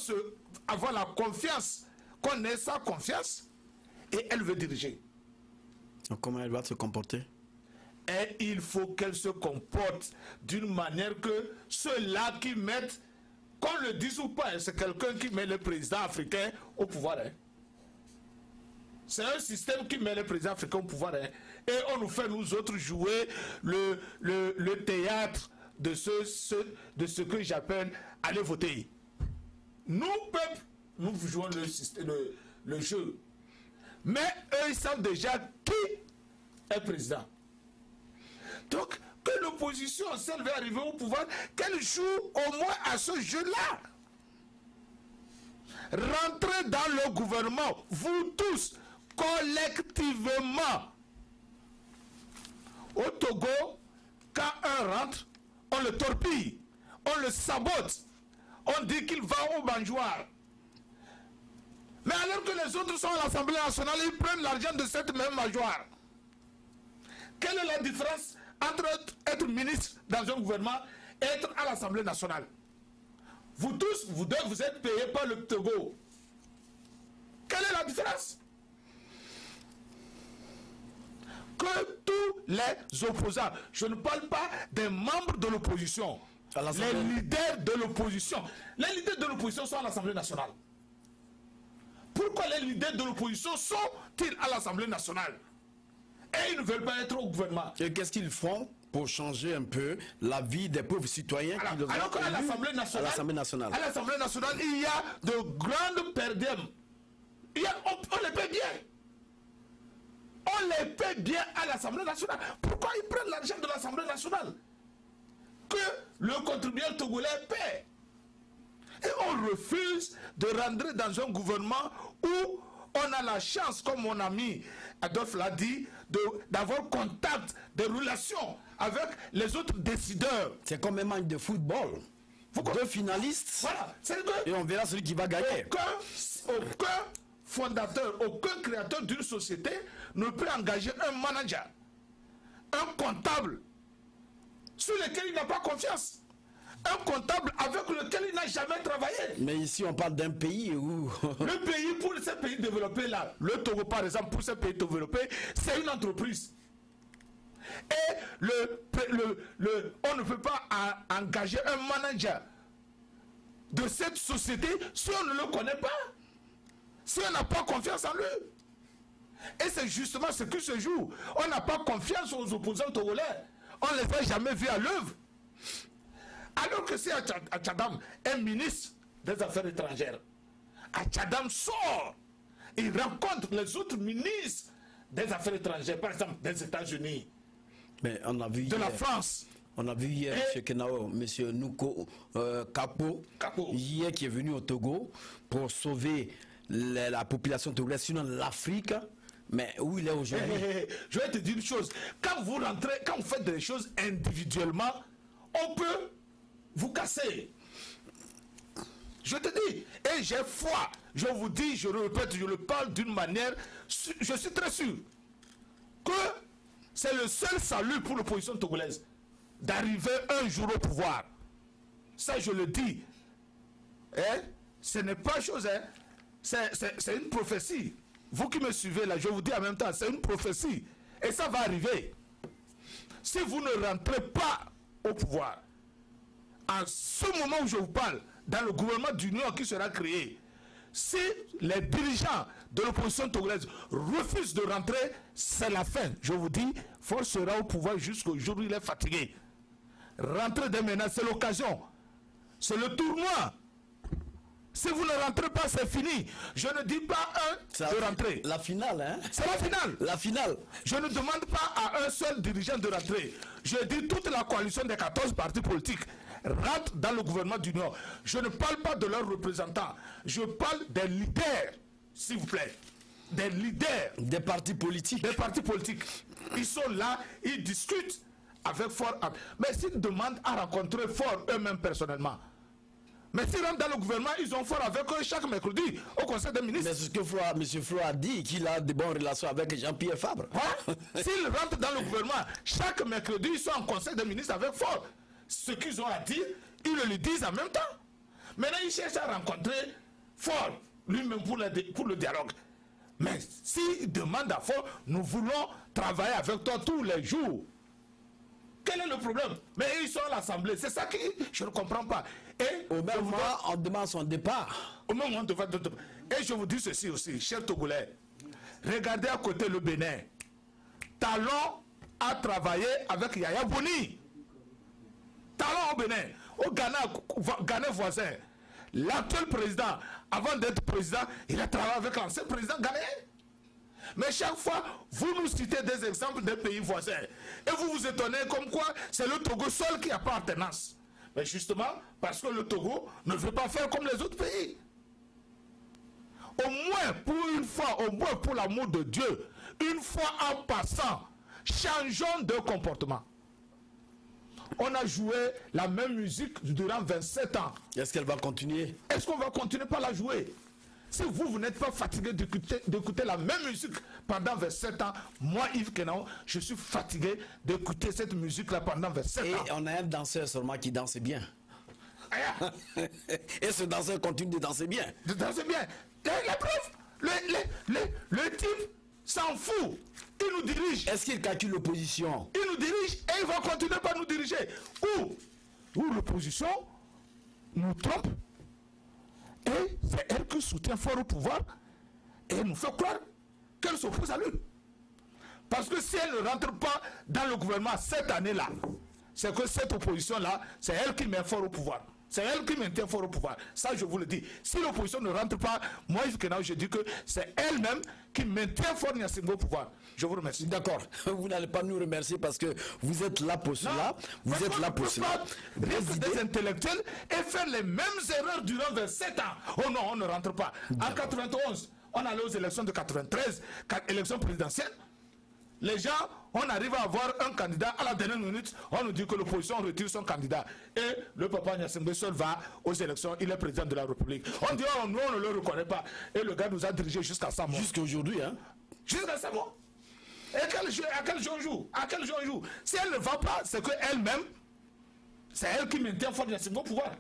avoir la confiance, qu'on ait sa confiance. Et elle veut diriger. Donc comment elle va se comporter? Et il faut qu'elle se comporte d'une manière que ceux-là qui mettent, qu'on le dise ou pas, c'est quelqu'un qui met le président africain au pouvoir. Hein. C'est un système qui met le président africain au pouvoir. Hein. Et on nous fait, nous autres, jouer le théâtre de ce que j'appelle aller voter. Nous, peuple, nous jouons le jeu. Mais eux, ils savent déjà qui est président. Donc, que l'opposition, si elle veut arriver au pouvoir, qu'elle joue au moins à ce jeu-là. Rentrez dans le gouvernement, vous tous, collectivement. Au Togo, quand un rentre, on le torpille, on le sabote, on dit qu'il va au mangeoire. Mais alors que les autres sont à l'Assemblée nationale, ils prennent l'argent de cette même mangeoire. Quelle est la différence entre être ministre dans un gouvernement et être à l'Assemblée nationale? Vous tous, vous deux, vous êtes payés par le Togo. Quelle est la différence? Que tous les opposants, je ne parle pas des membres de l'opposition, les leaders de l'opposition. Les leaders de l'opposition sont à l'Assemblée nationale. Pourquoi les leaders de l'opposition sont-ils à l'Assemblée nationale? Et ils ne veulent pas être au gouvernement. Et qu'est-ce qu'ils font pour changer un peu la vie des pauvres citoyens? Alors qu'à l'Assemblée nationale, il y a de grandes perdièmes. On les paie bien. On les paie bien à l'Assemblée nationale. Pourquoi ils prennent l'argent de l'Assemblée nationale que le contribuable togolais paie? Et on refuse de rentrer dans un gouvernement où on a la chance, comme mon ami Adolphe l'a dit, d'avoir contact, des relations avec les autres décideurs. C'est comme un match de football. Deux finalistes. Voilà. Et on verra celui qui va gagner. Aucun fondateur, aucun créateur d'une société ne peut engager un manager, un comptable sur lequel il n'a pas confiance. Un comptable avec lequel il n'a jamais travaillé. Mais ici, on parle d'un pays où... Le pays, pour ces pays développés là, le Togo par exemple, pour ces pays développés, c'est une entreprise. Et on ne peut pas engager un manager de cette société si on ne le connaît pas, si on n'a pas confiance en lui. Et c'est justement ce qui se joue. On n'a pas confiance aux opposants togolais. On ne les a jamais vus à l'œuvre. Alors que si Tchadam est ministre des Affaires étrangères, Tchadam sort, il rencontre les autres ministres des Affaires étrangères, par exemple des États-Unis, de la France. On a vu hier M. Kenao, M. Nuko Kapo, hier qui est venu au Togo pour sauver la population togolaise, sinon l'Afrique. Mais où il est aujourd'hui? Je vais te dire une chose. Quand vous rentrez, quand vous faites des choses individuellement, on peut vous casser. Je te dis, et j'ai foi, je vous dis, je le répète, je le parle d'une manière, je suis très sûr que c'est le seul salut pour l'opposition togolaise d'arriver un jour au pouvoir. Ça, je le dis. Ce n'est pas chose, c'est une prophétie. Vous qui me suivez là, je vous dis en même temps, c'est une prophétie. Et ça va arriver. Si vous ne rentrez pas au pouvoir, en ce moment où je vous parle, dans le gouvernement d'union qui sera créé, si les dirigeants de l'opposition togolaise refusent de rentrer, c'est la fin. Je vous dis, force sera au pouvoir jusqu'au jour où il est fatigué. Rentrez dès maintenant, c'est l'occasion. C'est le tournoi. Si vous ne rentrez pas, c'est fini. Je ne dis pas de rentrer. La finale, hein? C'est la finale. La finale. Je ne demande pas à un seul dirigeant de rentrer. Je dis toute la coalition des 14 partis politiques rentre dans le gouvernement d'union. Je ne parle pas de leurs représentants. Je parle des leaders, s'il vous plaît. Des leaders. Des partis politiques. Des partis politiques. Ils sont là, ils discutent avec Fort. Mais s'ils demandent à rencontrer Fort eux-mêmes personnellement, mais s'ils rentrent dans le gouvernement, ils ont Fort avec eux chaque mercredi au Conseil des ministres. Mais c'est ce que M. Flo a dit, qu'il a de bonnes relations avec Jean-Pierre Fabre. Hein? S'ils rentrent dans le gouvernement, chaque mercredi, ils sont en Conseil des ministres avec Fort. Ce qu'ils ont à dire, ils le disent en même temps. Maintenant, ils cherchent à rencontrer Fort, lui-même pour le dialogue. Mais s'ils demandent à Fort, nous voulons travailler avec toi tous les jours. Quel est le problème? Mais ils sont à l'Assemblée. C'est ça que je ne comprends pas. Et au même moment, on demande son départ. Au même moment, et je vous dis ceci aussi, chers Togolais. Regardez à côté le Bénin. Talon a travaillé avec Yaya Boni. Talon au Bénin. Au Ghana voisin. L'actuel président, avant d'être président, il a travaillé avec l'ancien président ghanéen. Mais chaque fois, vous nous citez des exemples des pays voisins. Et vous vous étonnez comme quoi c'est le Togo seul qui a pas appartenance. Mais justement, parce que le Togo ne veut pas faire comme les autres pays. Au moins, pour une fois, au moins pour l'amour de Dieu, une fois en passant, changeons de comportement. On a joué la même musique durant 27 ans. Est-ce qu'elle va continuer? Est-ce qu'on va continuer par la jouer? Si vous n'êtes pas fatigué d'écouter la même musique pendant 27 ans, moi, Yves Kenao, je suis fatigué d'écouter cette musique-là pendant 27 ans. Et on a un danseur seulement qui danse bien. Et ce danseur continue de danser bien. De danser bien. La preuve, le type s'en fout. Il nous dirige. Est-ce qu'il calcule l'opposition? Il nous dirige et il va continuer par nous diriger. Ou l'opposition nous trompe. Et c'est elle qui soutient fort au pouvoir et elle nous fait croire qu'elle s'oppose à lui. Parce que si elle ne rentre pas dans le gouvernement cette année-là, c'est que cette opposition-là, c'est elle qui met fort au pouvoir. C'est elle qui maintient fort au pouvoir. Ça, je vous le dis. Si l'opposition ne rentre pas, moi, je dis que c'est elle-même qui maintient fort Gnassingbé au pouvoir. Je vous remercie. D'accord. Vous n'allez pas nous remercier parce que vous êtes là pour cela. Vous êtes là pour cela. Rester des intellectuels et faire les mêmes erreurs durant 27 ans. Oh non, on ne rentre pas. En 91, on allait aux élections de 93, élections présidentielles. Les gens, on arrive à avoir un candidat à la dernière minute, on nous dit que l'opposition retire son candidat. Et le papa Gnassingbé seul va aux élections, il est président de la République. On dit, oh, nous, on ne le reconnaît pas. Et le gars nous a dirigé jusqu'à sa mort. Jusqu'à aujourd'hui, hein? Jusqu'à sa mort. Et à quel jour on joue? À quel jour on joue? Si elle ne va pas, c'est qu'elle-même, c'est elle qui maintient fort Gnassingbé au pouvoir.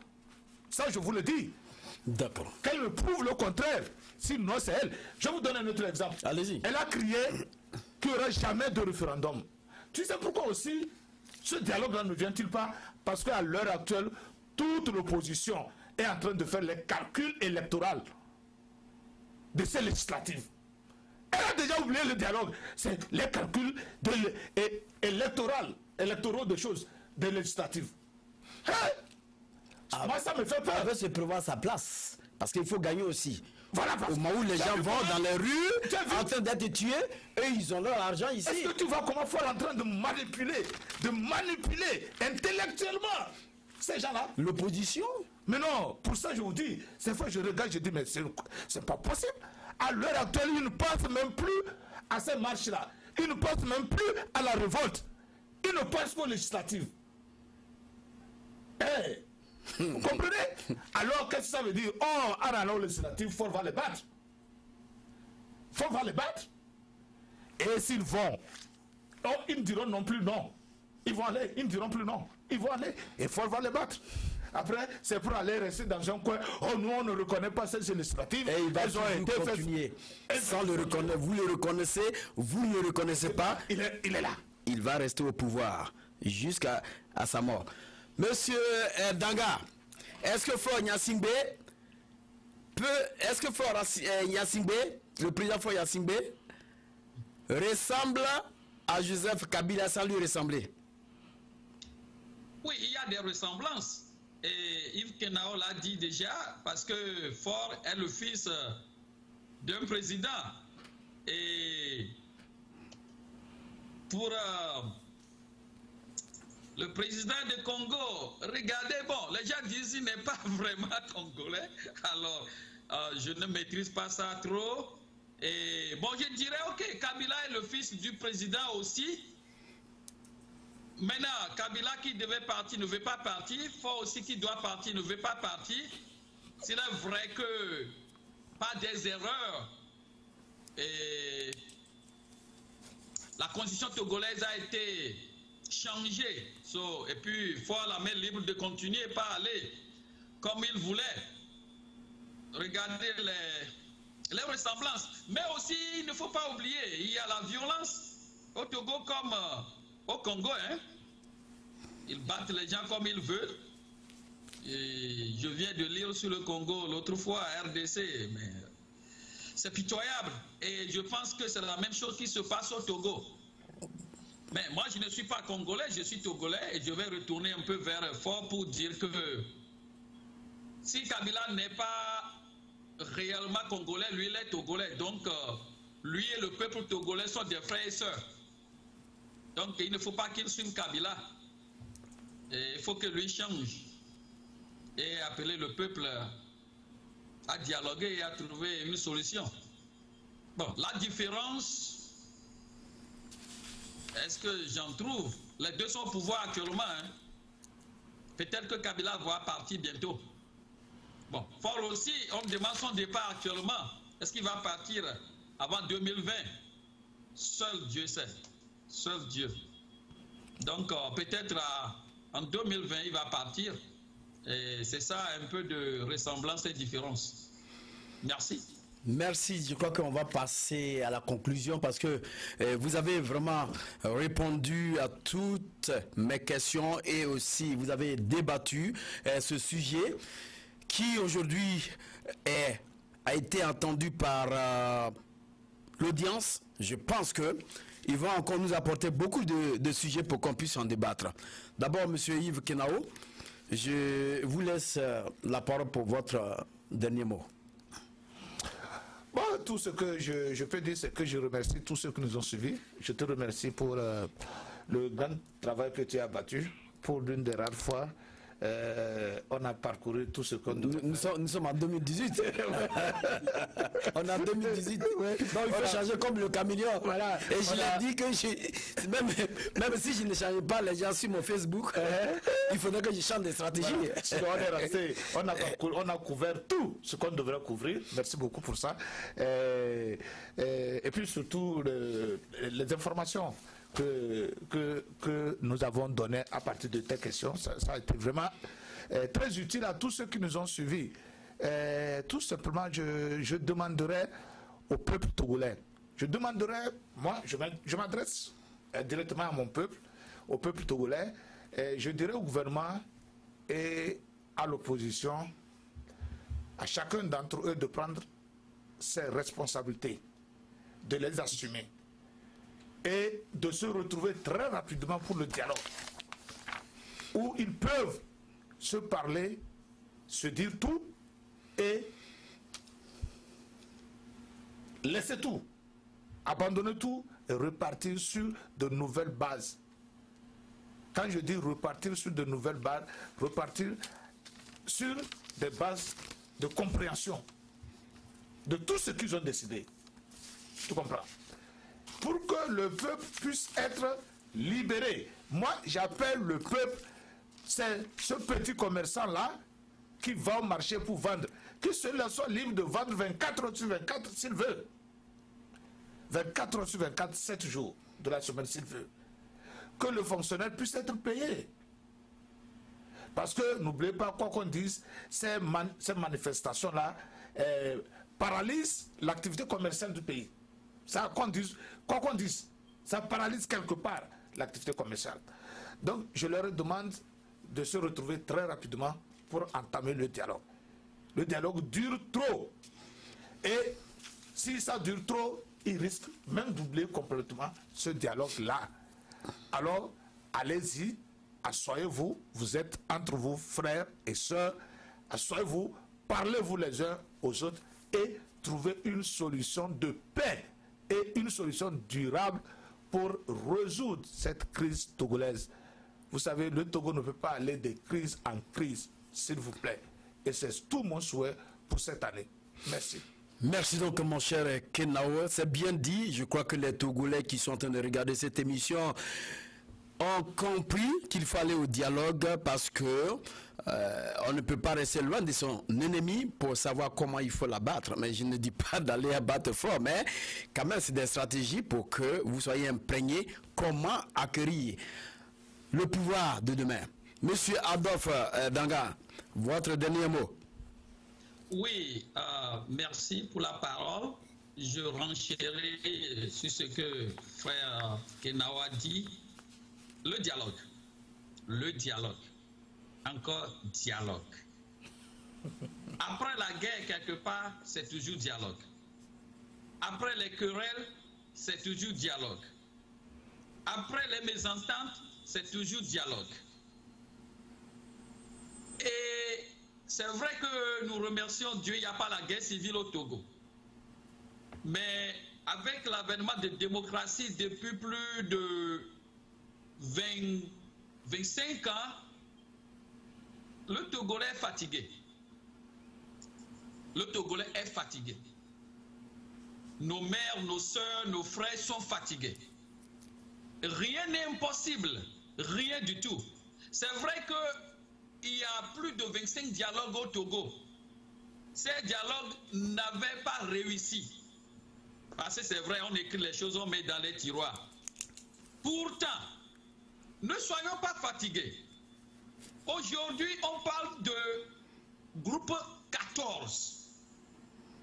Ça, je vous le dis. D'accord. Qu'elle me prouve le contraire. Sinon, c'est elle. Je vous donne un autre exemple. Allez-y. Elle a crié qu'il n'y aura jamais de référendum. Tu sais pourquoi aussi ce dialogue-là ne vient-il pas? Parce qu'à l'heure actuelle, toute l'opposition est en train de faire les calculs électoraux de ces législatives. Elle a déjà oublié le dialogue. C'est les calculs électoraux de choses, des législatives. Hey! Moi, ça me fait peur. Elle veut se prévoir sa place. Parce qu'il faut gagner aussi. Voilà, au moment où les gens vont dans les rues en train d'être tués, eux ils ont leur argent ici. Est-ce que tu vois comment faut en train de manipuler intellectuellement ces gens-là? L'opposition? Mais non, pour ça je vous dis, cette fois je regarde, je dis mais c'est pas possible. À l'heure actuelle, ils ne pensent même plus à ces marches-là. Ils ne pensent même plus à la révolte. Ils ne pensent qu'aux législatives. Hey! Vous comprenez? Alors qu'est-ce que ça veut dire? Oh, à la législative, Fort va les battre. Fort va les battre. Et s'ils vont, oh, ils ne diront non plus non. Ils vont aller, ils ne diront plus non. Ils vont aller et Fort va les battre. Après, c'est pour aller rester dans un coin. Oh, nous, on ne reconnaît pas ces législatives. Et il va ont été continuer. Sans le reconnaître. Vous le reconnaissez, vous ne le reconnaissez pas. Il est là. Il va rester au pouvoir jusqu'à sa mort. Monsieur Danga, est-ce que Faure Gnassingbé le président Faure Gnassingbé, ressemble à Joseph Kabila sans lui ressembler? Oui, il y a des ressemblances. Et Yves Kenao l'a dit déjà, parce que Faure est le fils d'un président. Et pour le président de Congo, regardez, bon, les gens disent qu'il n'est pas vraiment congolais. Alors, je ne maîtrise pas ça trop. Et bon, je dirais, ok, Kabila est le fils du président aussi. Maintenant, Kabila qui devait partir ne veut pas partir. Faure aussi qui doit partir ne veut pas partir. C'est vrai que pas des erreurs. Et la constitution togolaise a été changée. Et puis, il faut la main libre de continuer et pas aller comme il voulait. Regardez les ressemblances. Mais aussi, il ne faut pas oublier, il y a la violence au Togo comme au Congo. Hein? Ils battent les gens comme ils veulent. Et je viens de lire sur le Congo l'autre fois, RDC, mais c'est pitoyable. Et je pense que c'est la même chose qui se passe au Togo. Mais moi, je ne suis pas congolais, je suis togolais et je vais retourner un peu vers Faure pour dire que si Kabila n'est pas réellement congolais, lui, il est togolais. Donc, lui et le peuple togolais sont des frères et sœurs. Donc il ne faut pas qu'il suive Kabila. Et il faut que lui change et appeler le peuple à dialoguer et à trouver une solution. Bon, la différence, est-ce que j'en trouve? Les deux sont au pouvoir actuellement. Hein? Peut-être que Kabila va partir bientôt. Bon, Faure aussi, on me demande son départ actuellement. Est-ce qu'il va partir avant 2020? Seul Dieu sait. Seul Dieu. Donc, peut-être en 2020, il va partir. Et c'est ça un peu de ressemblance et différence. Merci. Merci, je crois qu'on va passer à la conclusion parce que vous avez vraiment répondu à toutes mes questions et aussi vous avez débattu ce sujet qui aujourd'hui a été entendu par l'audience. Je pense que il va encore nous apporter beaucoup de sujets pour qu'on puisse en débattre. D'abord, M. Yves Kenao, je vous laisse la parole pour votre dernier mot. Bon, tout ce que je peux dire, c'est que je remercie tous ceux qui nous ont suivis. Je te remercie pour le grand travail que tu as abattu. Pour l'une des rares fois, on a parcouru tout ce qu'on doit. Nous sommes en 2018. On est en 2018. Donc il faut changer comme le caméléon. Voilà. Et je l'ai dit que même si je ne change pas les gens sur mon Facebook, il faudrait que je change des stratégies. Voilà. On a couvert tout ce qu'on devrait couvrir. Merci beaucoup pour ça. Et puis surtout les informations que nous avons données à partir de tes questions, ça a été vraiment très utile à tous ceux qui nous ont suivis. Tout simplement, je demanderai au peuple togolais, moi je m'adresse directement à mon peuple, au peuple togolais, et je dirais au gouvernement et à l'opposition, à chacun d'entre eux de prendre ses responsabilités, de les assumer et de se retrouver très rapidement pour le dialogue, où ils peuvent se parler, se dire tout et laisser tout, abandonner tout et repartir sur de nouvelles bases. Quand je dis repartir sur de nouvelles bases, repartir sur des bases de compréhension de tout ce qu'ils ont décidé. Tu comprends? Pour que le peuple puisse être libéré. Moi, j'appelle le peuple, c'est ce petit commerçant-là qui va au marché pour vendre. Que cela soit libre de vendre 24 heures sur 24 s'il veut. 24 heures sur 24, 7 jours de la semaine s'il veut. Que le fonctionnaire puisse être payé. Parce que, n'oubliez pas, quoi qu'on dise, ces manifestations-là paralysent l'activité commerciale du pays. Ça, quoi qu'on dise, ça paralyse quelque part l'activité commerciale. Donc, je leur demande de se retrouver très rapidement pour entamer le dialogue. Le dialogue dure trop. Et si ça dure trop, il risque même d'oublier complètement ce dialogue-là. Alors, allez-y, asseyez-vous, vous êtes entre vous, frères et sœurs, asseyez-vous, parlez-vous les uns aux autres et trouvez une solution de paix et une solution durable pour résoudre cette crise togolaise. Vous savez, le Togo ne peut pas aller de crise en crise, s'il vous plaît. Et c'est tout mon souhait pour cette année. Merci. Merci donc mon cher Kenao, c'est bien dit. Je crois que les Togolais qui sont en train de regarder cette émission ont compris qu'il faut aller au dialogue parce que on ne peut pas rester loin de son ennemi pour savoir comment il faut l'abattre. Mais je ne dis pas d'aller abattre fort, mais quand même c'est des stratégies pour que vous soyez imprégnés comment acquérir le pouvoir de demain. Monsieur Adolphe Danga, votre dernier mot. Oui, merci pour la parole. Je renchéris sur ce que frère Kenao a dit. Le dialogue, encore dialogue. Après la guerre, quelque part, c'est toujours dialogue. Après les querelles, c'est toujours dialogue. Après les mésententes, c'est toujours dialogue. Et c'est vrai que nous remercions Dieu, il n'y a pas la guerre civile au Togo. Mais avec l'avènement de démocratie depuis plus de 25 ans, le Togolais est fatigué. Le Togolais est fatigué. Nos mères, nos soeurs, nos frères sont fatigués. Rien n'est impossible, rien du tout. C'est vrai qu'il y a plus de 25 dialogues au Togo. Ces dialogues n'avaient pas réussi. Parce que c'est vrai, on écrit les choses, on met dans les tiroirs. Pourtant, ne soyons pas fatigués. Aujourd'hui, on parle de groupe 14.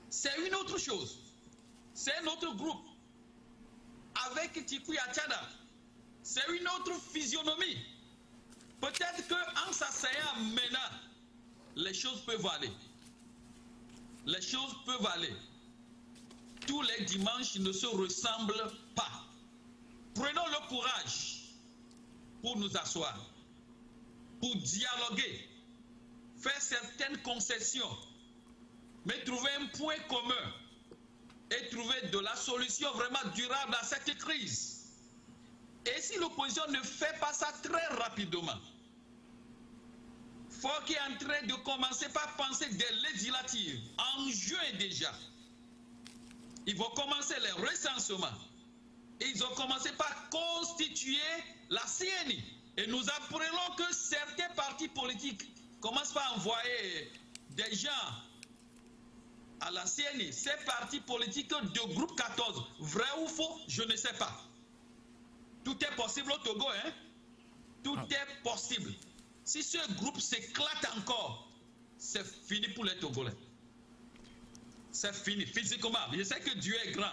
C'est une autre chose. C'est un autre groupe. Avec Tikuya Tchada, c'est une autre physionomie. Peut-être qu'en s'asseyant maintenant, les choses peuvent aller. Les choses peuvent aller. Tous les dimanches ne se ressemblent pas. Prenons le courage pour nous asseoir, pour dialoguer, faire certaines concessions, mais trouver un point commun et trouver de la solution vraiment durable à cette crise. Et si l'opposition ne fait pas ça très rapidement, faut qu'il est en train de commencer par penser des législatives, en juin déjà. Ils vont commencer les recensements. Et ils ont commencé par constituer la CNI. Et nous apprenons que certains partis politiques commencent par envoyer des gens à la CNI. Ces partis politiques de groupe 14, vrai ou faux, je ne sais pas. Tout est possible au Togo, hein? Tout est possible. Si ce groupe s'éclate encore, c'est fini pour les Togolais. C'est fini, physiquement. Je sais que Dieu est grand.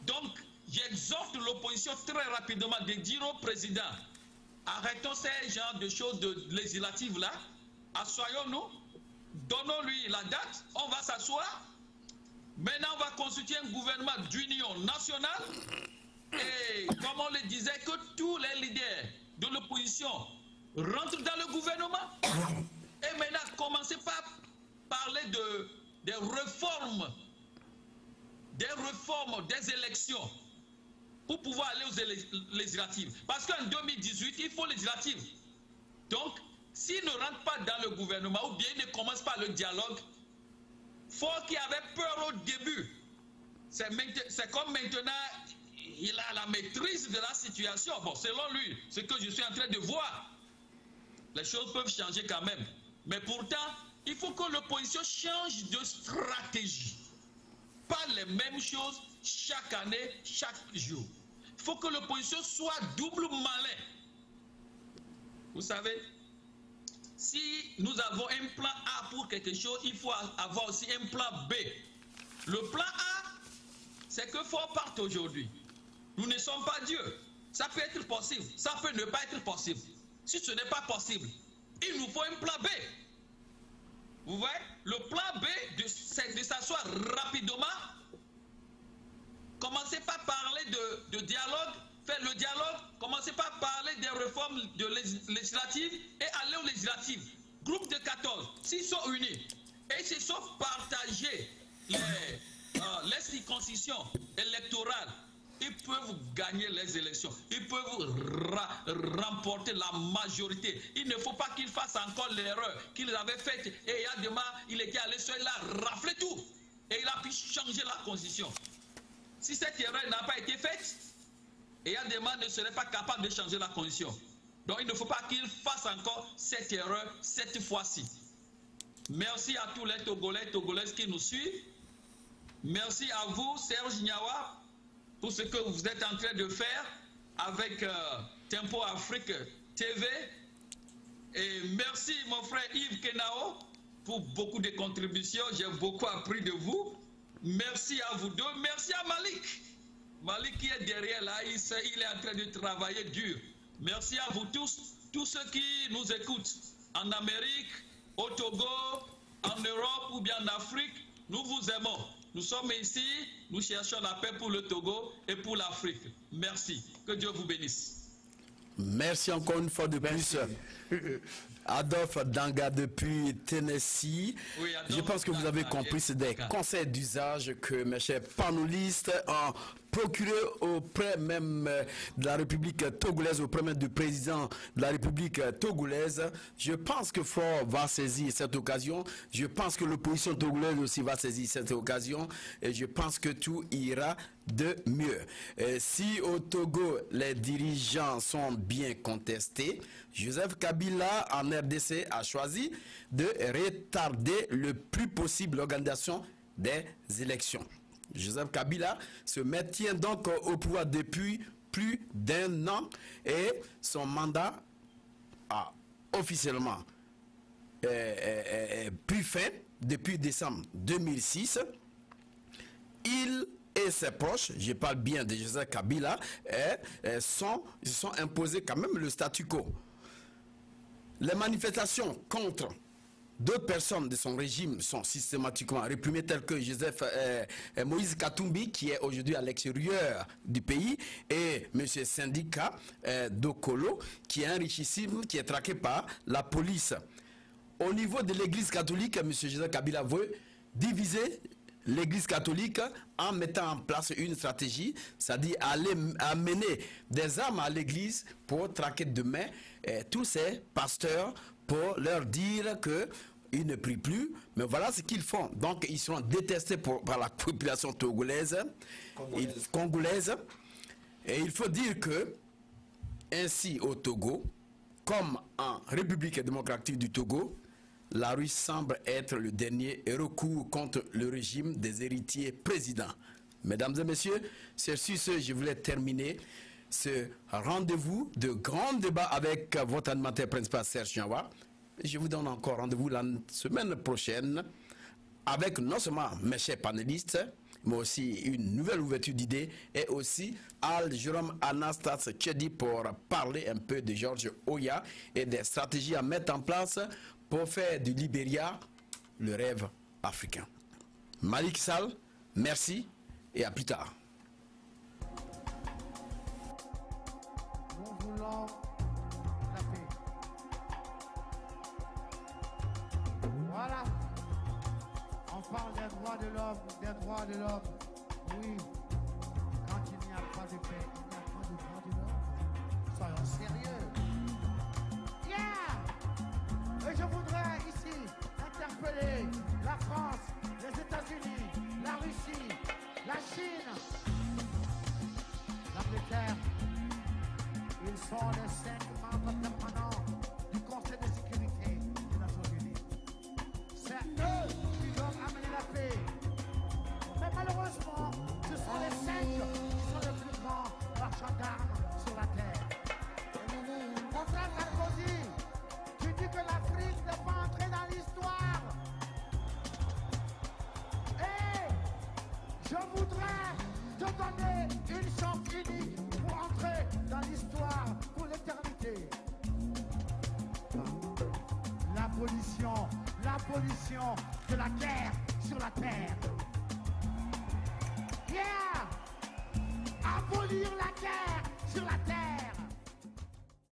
Donc, j'exhorte l'opposition très rapidement de dire au président, arrêtons ces genres de choses législatives là, assoyons-nous, donnons-lui la date, on va s'asseoir. Maintenant, on va constituer un gouvernement d'union nationale. Et comme on le disait, que tous les leaders de l'opposition rentrent dans le gouvernement. Et maintenant, commencez par parler des réformes, des élections, pour pouvoir aller aux législatives. Parce qu'en 2018, il faut législatives. Donc, s'ils ne rentrent pas dans le gouvernement, ou bien ils ne commencent pas le dialogue, faut qu'il avait peur au début. C'est comme maintenant, il a la maîtrise de la situation. Bon, selon lui, ce que je suis en train de voir, les choses peuvent changer quand même. Mais pourtant, il faut que l'opposition change de stratégie. Pas les mêmes choses chaque année, chaque jour. Il faut que l'opposition soit double malin. Vous savez, si nous avons un plan A pour quelque chose, il faut avoir aussi un plan B. Le plan A, c'est que faut partir aujourd'hui. Nous ne sommes pas Dieu. Ça peut être possible, ça peut ne pas être possible. Si ce n'est pas possible, il nous faut un plan B. Vous voyez, le plan B, c'est de s'asseoir rapidement. Commencez par parler de dialogue, faire le dialogue, commencez par parler des réformes législatives et aller aux législatives. Groupe de 14, s'ils sont unis et s'ils sont partagés les circonscriptions électorales, ils peuvent gagner les élections, ils peuvent remporter la majorité. Il ne faut pas qu'ils fassent encore l'erreur qu'ils avaient faite et demain il était allé sur il a raflé tout et il a pu changer la constitution. Si cette erreur n'a pas été faite, demain ne serait pas capable de changer la constitution. Donc il ne faut pas qu'il fasse encore cette erreur cette fois-ci. Merci à tous les Togolais et Togolaises qui nous suivent. Merci à vous, Serge Nyawa, pour ce que vous êtes en train de faire avec Tempo Afrique TV. Et merci mon frère Yves Kenao pour beaucoup de contributions. J'ai beaucoup appris de vous. Merci à vous deux. Merci à Malik. Malik qui est derrière là, il est en train de travailler dur. Merci à vous tous ceux qui nous écoutent en Amérique, au Togo, en Europe ou bien en Afrique. Nous vous aimons. Nous sommes ici, nous cherchons la paix pour le Togo et pour l'Afrique. Merci. Que Dieu vous bénisse. Merci encore une fois de plus. Adolphe Danga depuis Tennessee. Oui, Je pense que vous avez compris, c'est des conseils d'usage que mes chers panélistes ont procuré auprès même de la République togolaise, auprès même du président de la République togolaise. Je pense que Fort va saisir cette occasion. Je pense que l'opposition togolaise aussi va saisir cette occasion. Et je pense que tout ira de mieux. Si au Togo, les dirigeants sont bien contestés, Joseph Kabila en RDC a choisi de retarder le plus possible l'organisation des élections. Joseph Kabila se maintient donc au pouvoir depuis plus d'1 an et son mandat a officiellement pris fin depuis décembre 2006. Il et ses proches, je parle bien de Joseph Kabila, se sont imposés quand même le statu quo. Les manifestations contre d'autres personnes de son régime sont systématiquement réprimées, telles que Moïse Katumbi, qui est aujourd'hui à l'extérieur du pays, et M. Syndicat Dokolo, qui est un richissime, qui est traqué par la police. Au niveau de l'église catholique, M. Joseph Kabila veut diviser l'église catholique en mettant en place une stratégie, c'est-à-dire amener des armes à l'église pour traquer demain tous ces pasteurs, pour leur dire qu'ils ne prient plus, mais voilà ce qu'ils font. Donc ils seront détestés par la population togolaise, congolaise. Et il faut dire que ainsi au Togo, comme en République démocratique du Togo, la Russie semble être le dernier recours contre le régime des héritiers présidents. Mesdames et messieurs, c'est sur ce que je voulais terminer ce rendez-vous de grand débat avec votre animateur principal Serge Nyawa. Je vous donne encore rendez-vous la semaine prochaine avec non seulement mes chers panélistes, mais aussi une nouvelle ouverture d'idées et aussi Al-Jérôme Anastas Tchedi pour parler un peu de George Oya et des stratégies à mettre en place pour faire du Libéria le rêve africain. Malik Sall, merci et à plus tard. Nous voulons la paix. Voilà. On parle des droits de l'homme, des droits de l'homme. Oui. Quand il n'y a pas de paix, il n'y a pas de droits de l'homme. Soyons sérieux. Yeah! Et je voudrais ici interpeller la France, les États-Unis, la Russie, la Chine, l'Angleterre. Ils sont les 5 membres permanents du Conseil de sécurité des Nations Unies. C'est eux qui doivent amener la paix. Mais malheureusement, ce sont les 5 qui sont les plus grands marchands d'armes sur la terre. Mon frère Sarkozy, tu dis que l'Afrique n'est pas entrée dans l'histoire. Et je voudrais te donner une chance unique pour entrer dans l'histoire pour l'éternité. L'abolition de la guerre sur la terre. Yeah! Abolir la guerre sur la terre.